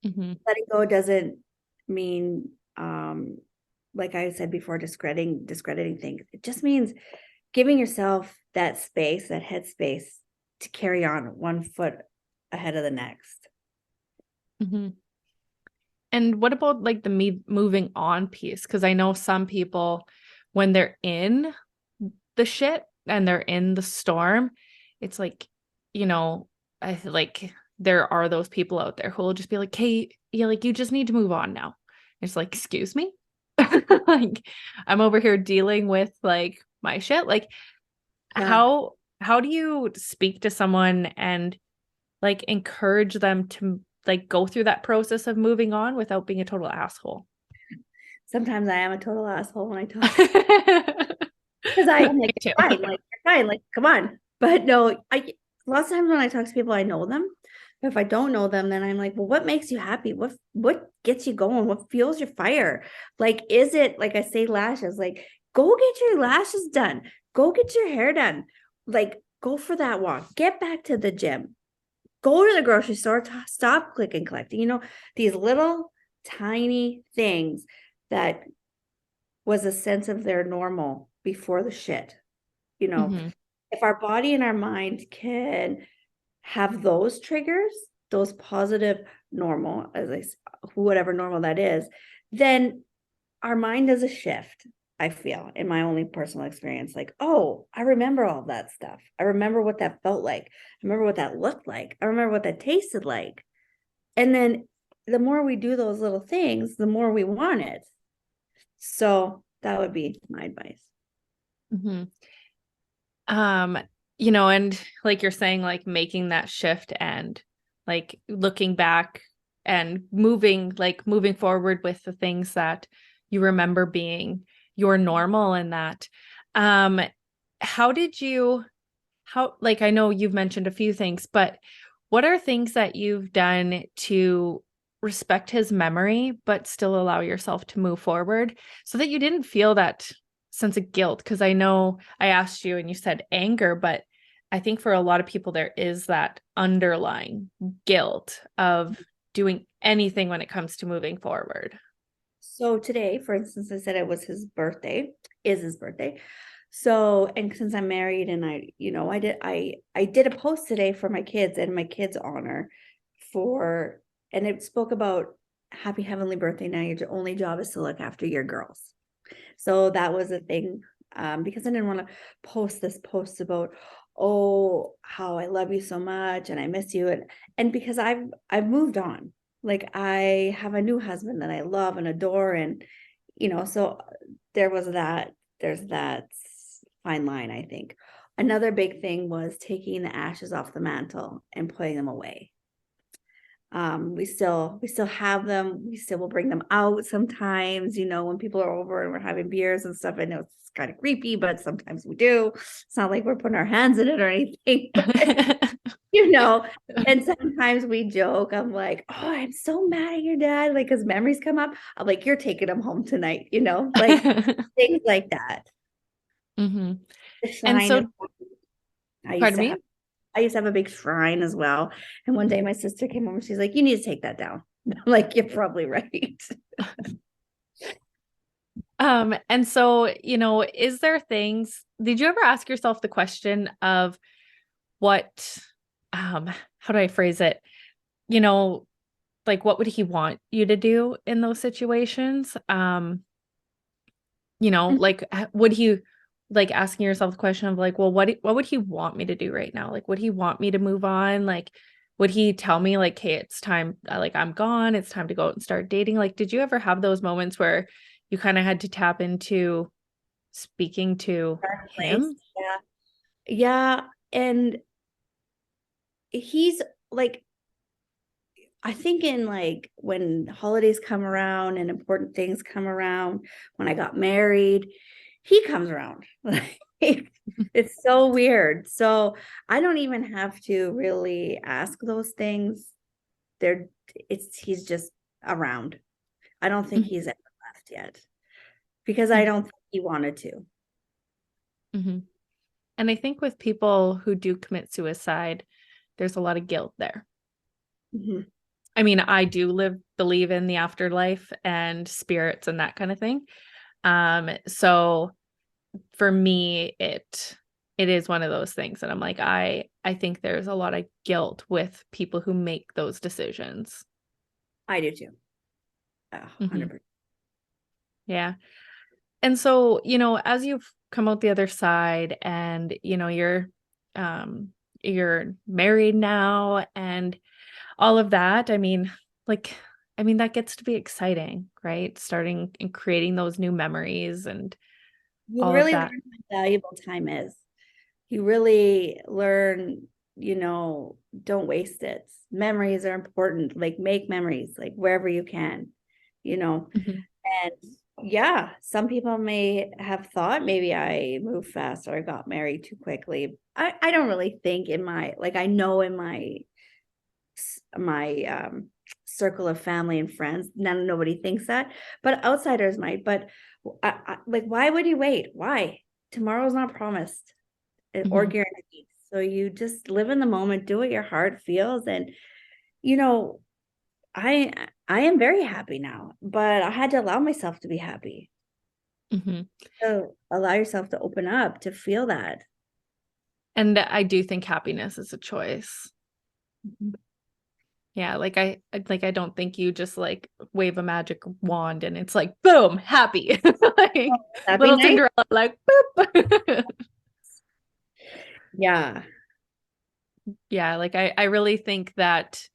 Mm-hmm. Letting go doesn't mean, like I said before, discrediting things. It just means giving yourself that space, that headspace to carry on one foot ahead of the next. Mm-hmm. And what about like the moving on piece? Because I know some people, when they're in the shit and they're in the storm, it's like, I feel like there are those people out there who will just be like, hey, yeah, like you just need to move on now. It's like, excuse me? Like I'm over here dealing with like my shit. Like Yeah. how do you speak to someone and like encourage them to like go through that process of moving on without being a total asshole? Sometimes I am a total asshole when I talk because I'm Me like, too. you're fine, like, come on. But no, lots of times when I talk to people, I know them. But if I don't know them, then I'm like, well, what makes you happy? What gets you going? What fuels your fire? Like, is it like I say, lashes? Like, go get your lashes done. Go get your hair done. Like, go for that walk. Get back to the gym. Go to the grocery store. Stop click and collecting. These little tiny things that was a sense of their normal before the shit. Mhm. If our body and our mind can have those triggers, those positive normal, whatever normal that is, then our mind does a shift. I feel in my only personal experience, like, oh, I remember all that stuff. I remember what that felt like. I remember what that looked like. I remember what that tasted like. And then the more we do those little things, the more we want it. So that would be my advice. Mm-hmm. Um, and like you're saying, like making that shift and like looking back and moving forward with the things that you remember being your normal and that. Um, how did you, like, I know you've mentioned a few things, but what are things that you've done to respect his memory, but still allow yourself to move forward so that you didn't feel that sense of guilt? Because I know I asked you and you said anger, but I think for a lot of people, there is that underlying guilt of doing anything when it comes to moving forward. So today, for instance, I said it was his birthday, is his birthday. So, and since I'm married and I did a post today for my kids and my kids' honor and it spoke about happy heavenly birthday. Now your only job is to look after your girls. So that was a thing, because I didn't want to post this post about, oh, how I love you so much and I miss you. And because I've moved on. Like I have a new husband that I love and adore. And, so there's that fine line, I think. Another big thing was taking the ashes off the mantle and putting them away. We still have them. We still will bring them out sometimes, when people are over and we're having beers and stuff. I know it's kind of creepy, but sometimes we do. It's not like we're putting our hands in it or anything, but, and sometimes we joke. I'm like, oh, I'm so mad at your dad. Like, cause memories come up. I'm like, you're taking them home tonight, like things like that. Mm-hmm. The And shrine so, is, I used pardon to me? have I used to have a big shrine as well. And one day my sister came over. She's like, you need to take that down. I'm like, you're probably right. And so, is there things, did you ever ask yourself the question of what, how do I phrase it? Like what would he want you to do in those situations? Like would he, like asking yourself the question of like, well, what would he want me to do right now? Like, would he want me to move on? Like, would he tell me like, hey, it's time, like I'm gone, it's time to go out and start dating? Like, did you ever have those moments where you kind of had to tap into speaking to Dark place. him? Yeah. Yeah. And he's like, I think in like when holidays come around and important things come around, when I got married, he comes around. It's so weird. So I don't even have to really ask those things. He's just around. I don't think he's ever left yet because I don't think he wanted to. Mm-hmm. And I think with people who do commit suicide, there's a lot of guilt there. Mhm. I mean, I do believe in the afterlife and spirits and that kind of thing. So for me, it is one of those things that I'm like, I think there's a lot of guilt with people who make those decisions. I do too. Mhm. 100%. Yeah. And so, as you've come out the other side and, you're married now and all of that, that gets to be exciting, right? Starting and creating those new memories and You all of really that. learn how valuable time is. You really learn, don't waste it. Memories are important. Like make memories, like wherever you can, you know. Mhm. And yeah, some people may have thought maybe I moved fast or I got married too quickly. I don't really think I know in my circle of family and friends, nobody thinks that, but outsiders might. But like, why would you wait? Why? Tomorrow's not promised or Mhm. guaranteed. So you just live in the moment, do what your heart feels. And, you know, I I am very happy now, but I had to allow myself to be happy. Mhm. So allow yourself to open up to feel that. And I do think happiness is a choice. Yeah, like I don't think you just like wave a magic wand and it's like boom, happy. Oh, Like that'd be little nice. Cinderella, like boop. Yeah. Yeah, like I really think that,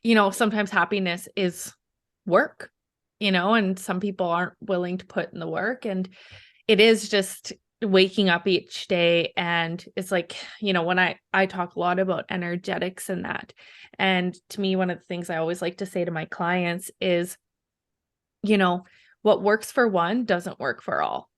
you know, sometimes happiness is work, you know, and some people aren't willing to put in the work. And it is just waking up each day. And it's like, you know, when I talk a lot about energetics and that. And to me, one of the things I always like to say to my clients is, you know, what works for one doesn't work for all,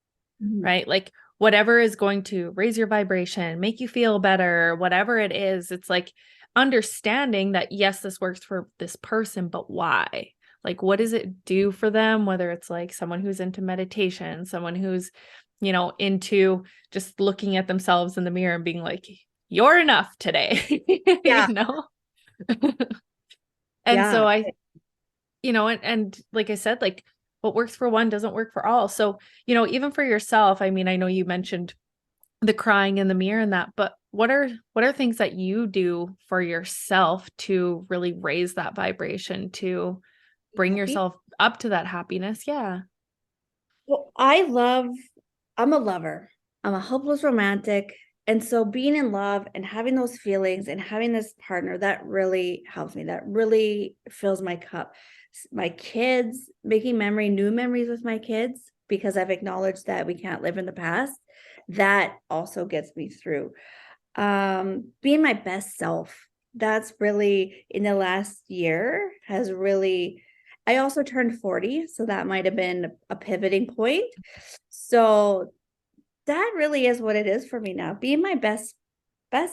Mhm. right? Like whatever is going to raise your vibration, make you feel better, whatever it is, it's like understanding that, yes, this works for this person, but why? Like, what does it do for them? Whether it's like someone who's into meditation, someone who's, you know, into just looking at themselves in the mirror and being like, you're enough today, you Yeah. know? And Yeah. so you know, and like I said, like what works for one doesn't work for all. So, you know, even for yourself, I mean, I know you mentioned the crying in the mirror and that, but what are things that you do for yourself to really raise that vibration, to bring Happy. yourself up to that happiness? Yeah. Well, I'm a lover. I'm a hopeless romantic. And so being in love and having those feelings and having this partner, that really helps me. That really fills my cup. My kids, making new memories with my kids, because I've acknowledged that we can't live in the past. That also gets me through. Being my best self. That's really in the last year has really, I also turned 40, so that might have been a pivoting point. So that really is what it is for me now. Being my best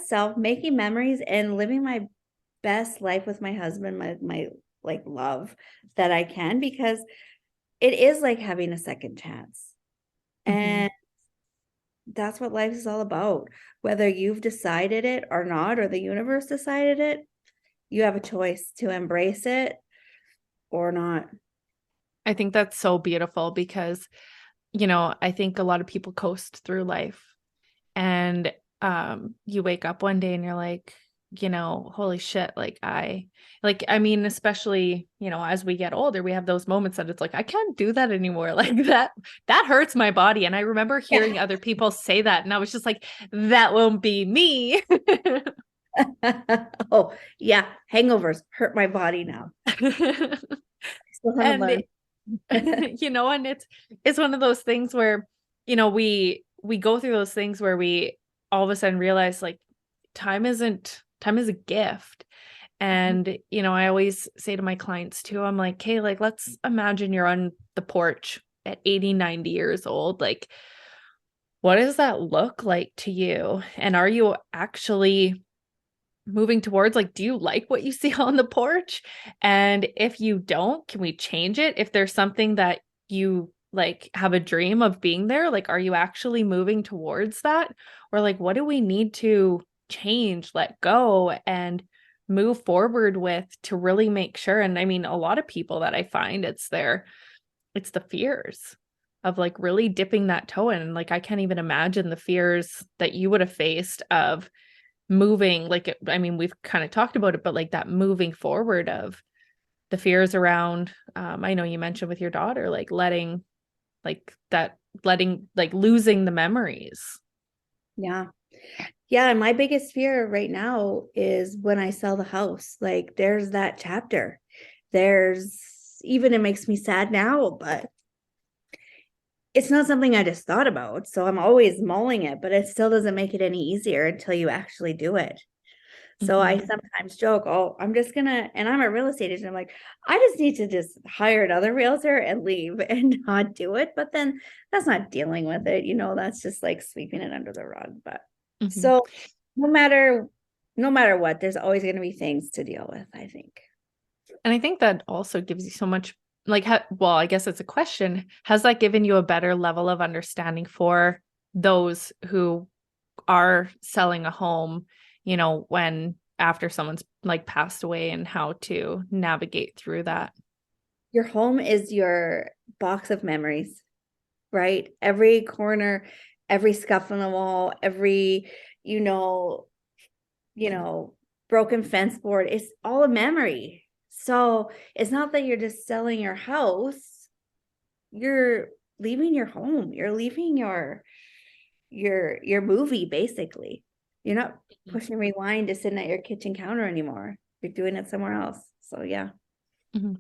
self, making memories and living my best life with my husband, my like love that I can, because it is like having a second chance. Hmm. And that's what life is all about. Whether you've decided it or not, or the universe decided it, you have a choice to embrace it or not. I think that's so beautiful because, you know, I think a lot of people coast through life and you wake up one day and you're like, you know, holy shit, I mean, especially, you know, as we get older, we have those moments that it's like I can't do that anymore. Like that hurts my body. And I remember hearing Yeah. other people say that and I was just like, that won't be me. Oh, yeah. Hangovers hurt my body now. I still haven't And learned. you know, and it's one of those things where, you know, we go through those things where we all of a sudden realize like time is a gift. And, you know, I always say to my clients too, I'm like, hey, like, let's imagine you're on the porch at 80, 90 years old. Like, what does that look like to you? And are you actually moving towards like, do you like what you see on the porch? And if you don't, can we change it? If there's something that you like have a dream of being there, like, are you actually moving towards that? Or like, what do we need to change, let go, and move forward with to really make sure? And I mean, a lot of people that I find it's the fears of like really dipping that toe in. Like, I can't even imagine the fears that you would have faced of moving I mean, we've kind of talked about it, but like that moving forward of the fears around I know you mentioned with your daughter like letting like losing the memories. Yeah. Yeah. And my biggest fear right now is when I sell the house. Like there's that chapter. There's even, it makes me sad now, but it's not something I just thought about. So I'm always mulling it, but it still doesn't make it any easier until you actually do it. So I Hmm. sometimes joke, oh, I'm just gonna, and I'm a real estate agent. I'm like, I just need to just hire another realtor and leave and not do it. But then that's not dealing with it. That's just like sweeping it under the rug. But Hmm. so no matter no matter what, there's always going to be things to deal with, I think. And I think that also gives you so much well, I guess it's a question. Has that given you a better level of understanding for those who are selling a home, you know, when after someone's like passed away and how to navigate through that? Your home is your box of memories, right? Every corner, every scuff on the wall, every, you know, you know, broken fence board, it's all a memory. So it's not that you're just selling your house, you're leaving your home, you're leaving your movie, basically. You're not pushing rewind to sitting at your kitchen counter anymore. You're doing it somewhere else. So yeah. Mhm.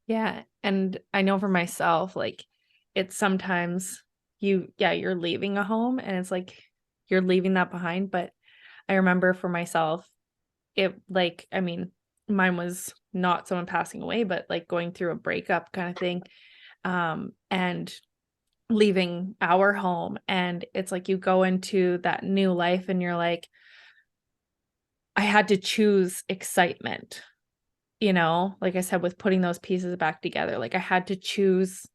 Yeah. And I know for myself, like it's sometimes you're leaving a home and it's like you're leaving that behind. But I remember for myself, I mean, mine was not someone passing away, but like going through a breakup kind of thing. And leaving our home. And it's like you go into that new life and you're like, I had to choose excitement, like I said, with putting those pieces back together. Like I had to choose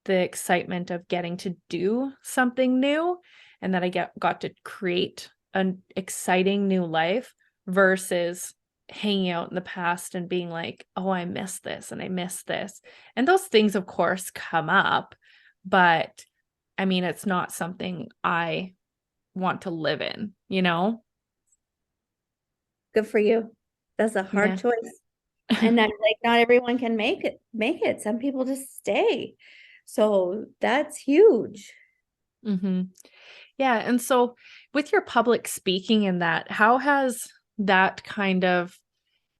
the excitement of getting to do something new and that got to create an exciting new life versus hanging out in the past and being like, oh, I miss this and I miss this. And those things, of course, come up, but I mean, it's not something I want to live in? Good for you. That's a hard Yeah. choice. And that, like, not everyone can make it. Some people just stay. So that's huge. Mm-hmm. Yeah. And so with your public speaking and that, how has that kind of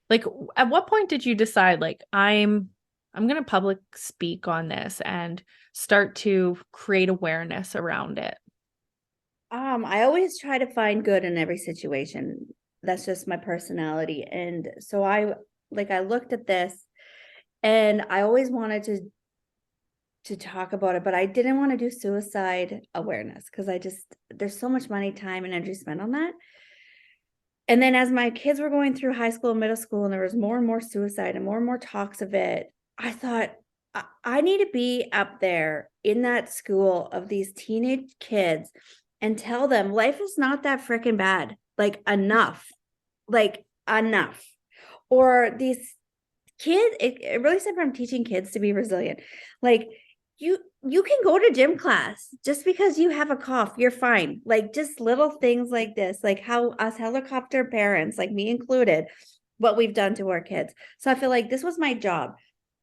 like, at what point did you decide like I'm going to public speak on this and start to create awareness around it? I always try to find good in every situation. That's just my personality. And so I looked at this and I always wanted to talk about it, but I didn't want to do suicide awareness because there's so much money, time, and energy spent on that. And then as my kids were going through high school and middle school, and there was more and more suicide and more talks of it, I thought I need to be up there in that school of these teenage kids and tell them life is not that freaking bad. Like enough. Or these kids, it really said from teaching kids to be resilient. Like you can go to gym class just because you have a cough, you're fine. Like just little things like this, like how us helicopter parents, like me included, what we've done to our kids. So I feel like this was my job.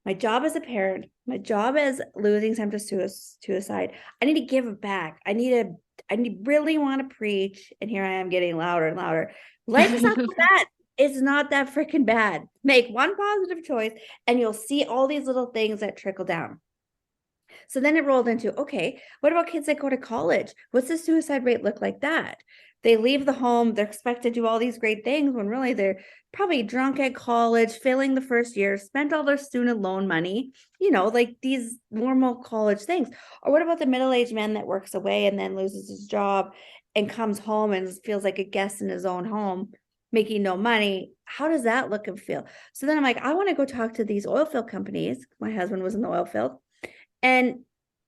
My job as a parent, my job as losing some to suicide. I need to give back. Really want to preach. And here I am getting louder and louder. Life is not so bad. It's not that freaking bad. Make one positive choice and you'll see all these little things that trickle down. So then it rolled into, okay, what about kids that go to college? What's the suicide rate look like that? They leave the home, they're expected to do all these great things when really they're probably drunk at college, failing the first year, spent all their student loan money, like these normal college things. Or what about the middle-aged man that works away and then loses his job and comes home and feels like a guest in his own home, making no money? How does that look and feel? So then I'm like, I want to go talk to these oil field companies. My husband was in the oil field and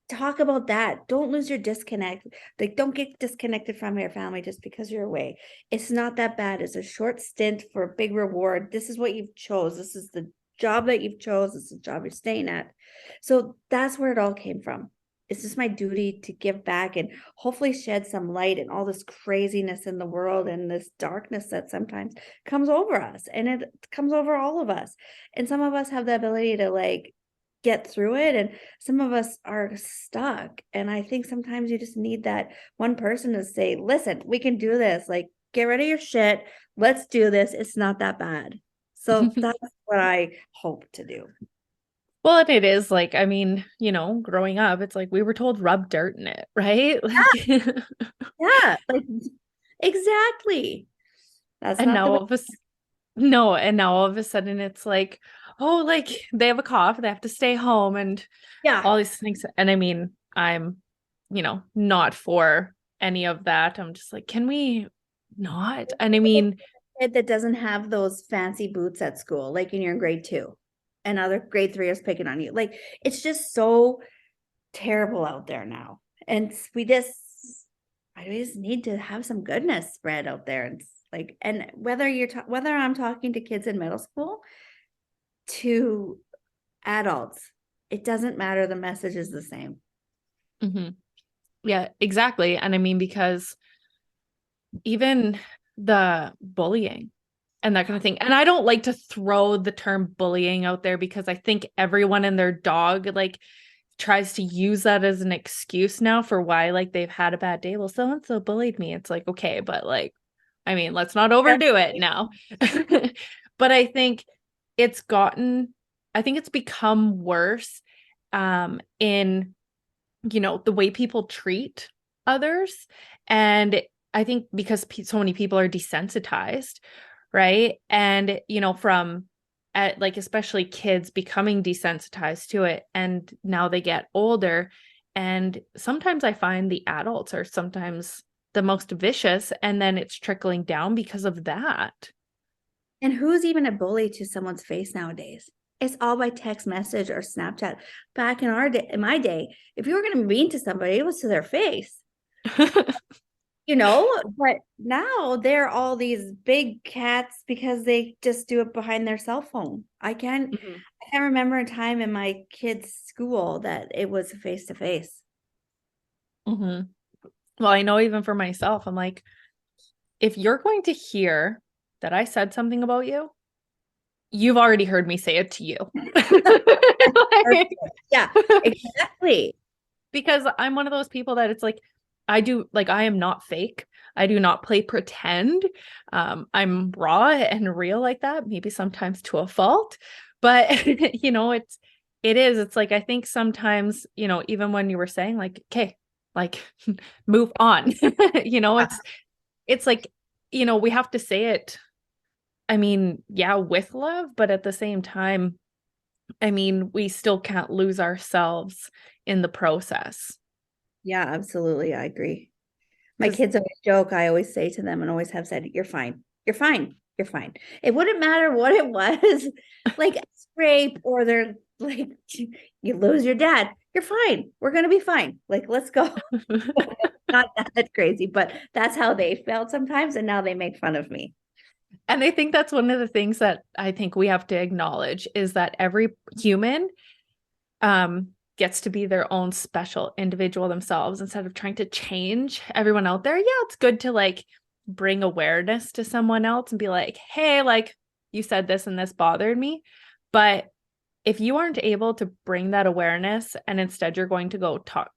talk about that. Don't lose your disconnect. Like, don't get disconnected from your family just because you're away. It's not that bad. It's a short stint for a big reward. This is what you've chose. This is the job that you've chose. This is the job you're staying at. So that's where it all came from. It's just my duty to give back and hopefully shed some light in all this craziness in the world and this darkness that sometimes comes over us, and it comes over all of us. And some of us have the ability to like get through it, and some of us are stuck. And I think sometimes you just need that one person to say, listen, we can do this. Like, get rid of your shit. Let's do this. It's not that bad. So that's what I hope to do. Well, and it is like, I mean, growing up, it's like we were told rub dirt in it, right? Like, Yeah, like exactly. That's and not now the way. all of us, no, and now all of a sudden it's like, oh, like they have a cough, they have to stay home and Yeah. all these things. And I mean, I'm, not for any of that. I'm just like, can we not? And I mean, Kid that doesn't have those fancy boots at school, like when you're in grade 2 and other grade 3 is picking on you. Like, it's just so terrible out there now. And I just need to have some goodness spread out there. And like, and whether I'm talking to kids in middle school to adults, it doesn't matter. The message is the same. mhm. Yeah, exactly. And I mean, because even the bullying, and that kind of thing. And I don't like to throw the term bullying out there because I think everyone and their dog like tries to use that as an excuse now for why like they've had a bad day. Well, so and so bullied me. It's like, okay, but like, I mean, let's not overdo it now. But I think I think it's become worse in, the way people treat others. And I think because so many people are desensitized, right? And, from like, especially kids becoming desensitized to it. And now they get older. And sometimes I find the adults are sometimes the most vicious, and then it's trickling down because of that. And who's even a bully to someone's face nowadays? It's all by text message or Snapchat. Back in my day, if you were going to be mean to somebody, it was to their face. But now they're all these big cats because they just do it behind their cell phone. I can't remember a time in my kids' school that it was face to face. Well, I know even for myself, I'm like, if you're going to hear that I said something about you, you've already heard me say it to you. Yeah, exactly. Because I'm one of those people that it's like, I am not fake. I do not play pretend. I'm raw and real like that, maybe sometimes to a fault, but it's like, I think sometimes, even when you were saying like, okay, like move on, it's like, we have to say it. I mean, yeah, with love, but at the same time, I mean, we still can't lose ourselves in the process. Yeah, absolutely. I agree. My kids always joke. I always say to them and always have said, you're fine. You're fine. You're fine. It wouldn't matter what it was, like a scrape or they're like, you lose your dad. You're fine. We're going to be fine. Like, let's go. Not that crazy, but that's how they felt sometimes. And now they make fun of me. And I think that's one of the things that I think we have to acknowledge is that every human gets to be their own special individual themselves instead of trying to change everyone out there. Yeah, it's good to like bring awareness to someone else and be like, hey, like you said this and this bothered me. But if you aren't able to bring that awareness and instead you're going to go talk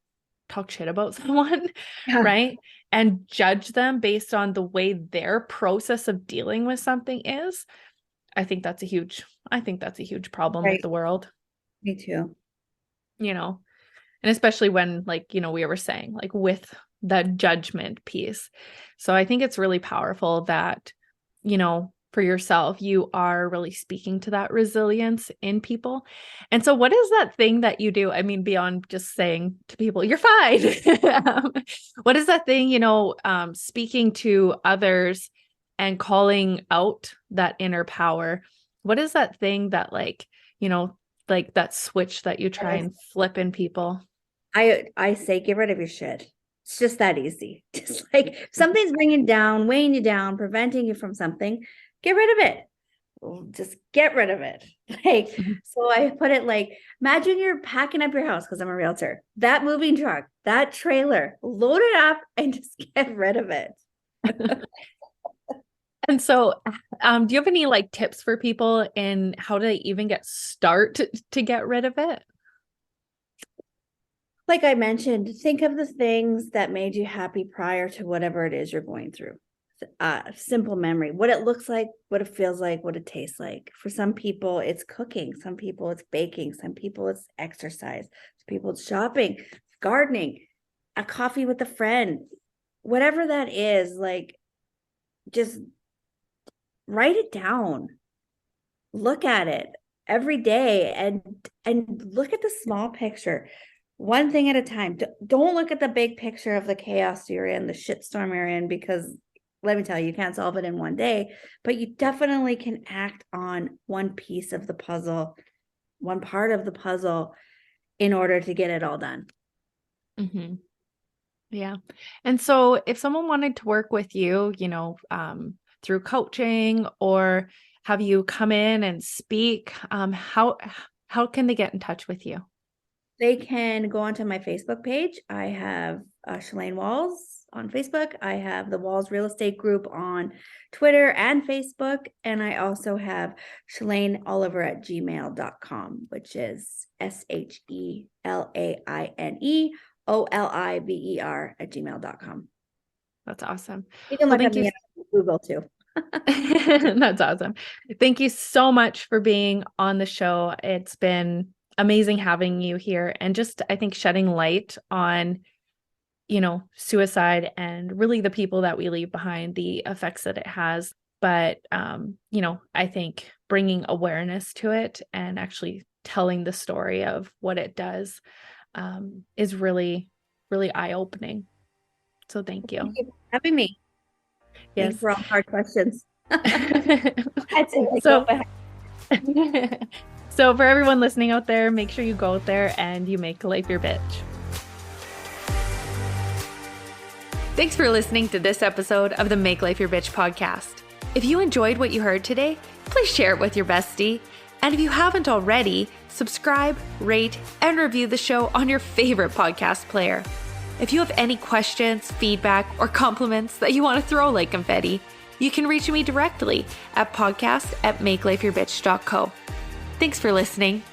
shit about someone, right? And judge them based on the way their process of dealing with something is, I think that's a huge problem with the world. Me too. And especially when like, we were saying like with that judgment piece. So I think it's really powerful that, for yourself, you are really speaking to that resilience in people. And so what is that thing that you do? I mean, beyond just saying to people, you're fine. What is that thing, speaking to others and calling out that inner power? What is that thing that like that switch that you try and flip in people? I say, get rid of your shit. It's just that easy. Just like if something's weighing you down, preventing you from something, get rid of it. Just get rid of it. Like, so I put it like, imagine you're packing up your house because I'm a realtor. That moving truck, that trailer, load it up and just get rid of it. And so, do you have any like tips for people in how to even start to get rid of it? Like I mentioned, think of the things that made you happy prior to whatever it is you're going through. Simple memory, what it looks like, what it feels like, what it tastes like. For some people, it's cooking. Some people, it's baking. Some people, it's exercise. Some people, it's shopping, gardening, a coffee with a friend. Whatever that is, like, just write it down. Look at it every day and look at the small picture. One thing at a time. Don't look at the big picture of the chaos you're in, the shitstorm you're in, because let me tell you, you can't solve it in one day, but you definitely can act on one piece of the puzzle, one part of the puzzle in order to get it all done. Yeah. And so if someone wanted to work with you, through coaching or have you come in and speak, how can they get in touch with you? They can go onto my Facebook page. I have Shelaine Walz on Facebook. I have the Walz Real Estate Group on Twitter and Facebook. And I also have Shelaine Oliver at gmail.com, which is SHELAINEOLIVER at gmail.com. That's awesome. You can look at me on Google too. That's awesome. Thank you so much for being on the show. It's been amazing having you here and just, I think, shedding light on, suicide and really the people that we leave behind, the effects that it has. But, I think bringing awareness to it and actually telling the story of what it does is really, really eye-opening. So thank you. Thank you for having me. Yes. Thanks for all hard questions. So for everyone listening out there, make sure you go out there and you make life your bitch. Thanks for listening to this episode of the Make Life Your Bitch podcast. If you enjoyed what you heard today, please share it with your bestie. And if you haven't already, subscribe, rate, and review the show on your favorite podcast player. If you have any questions, feedback, or compliments that you want to throw like confetti, you can reach me directly at podcast@makelifeyourbitch.co. Thanks for listening.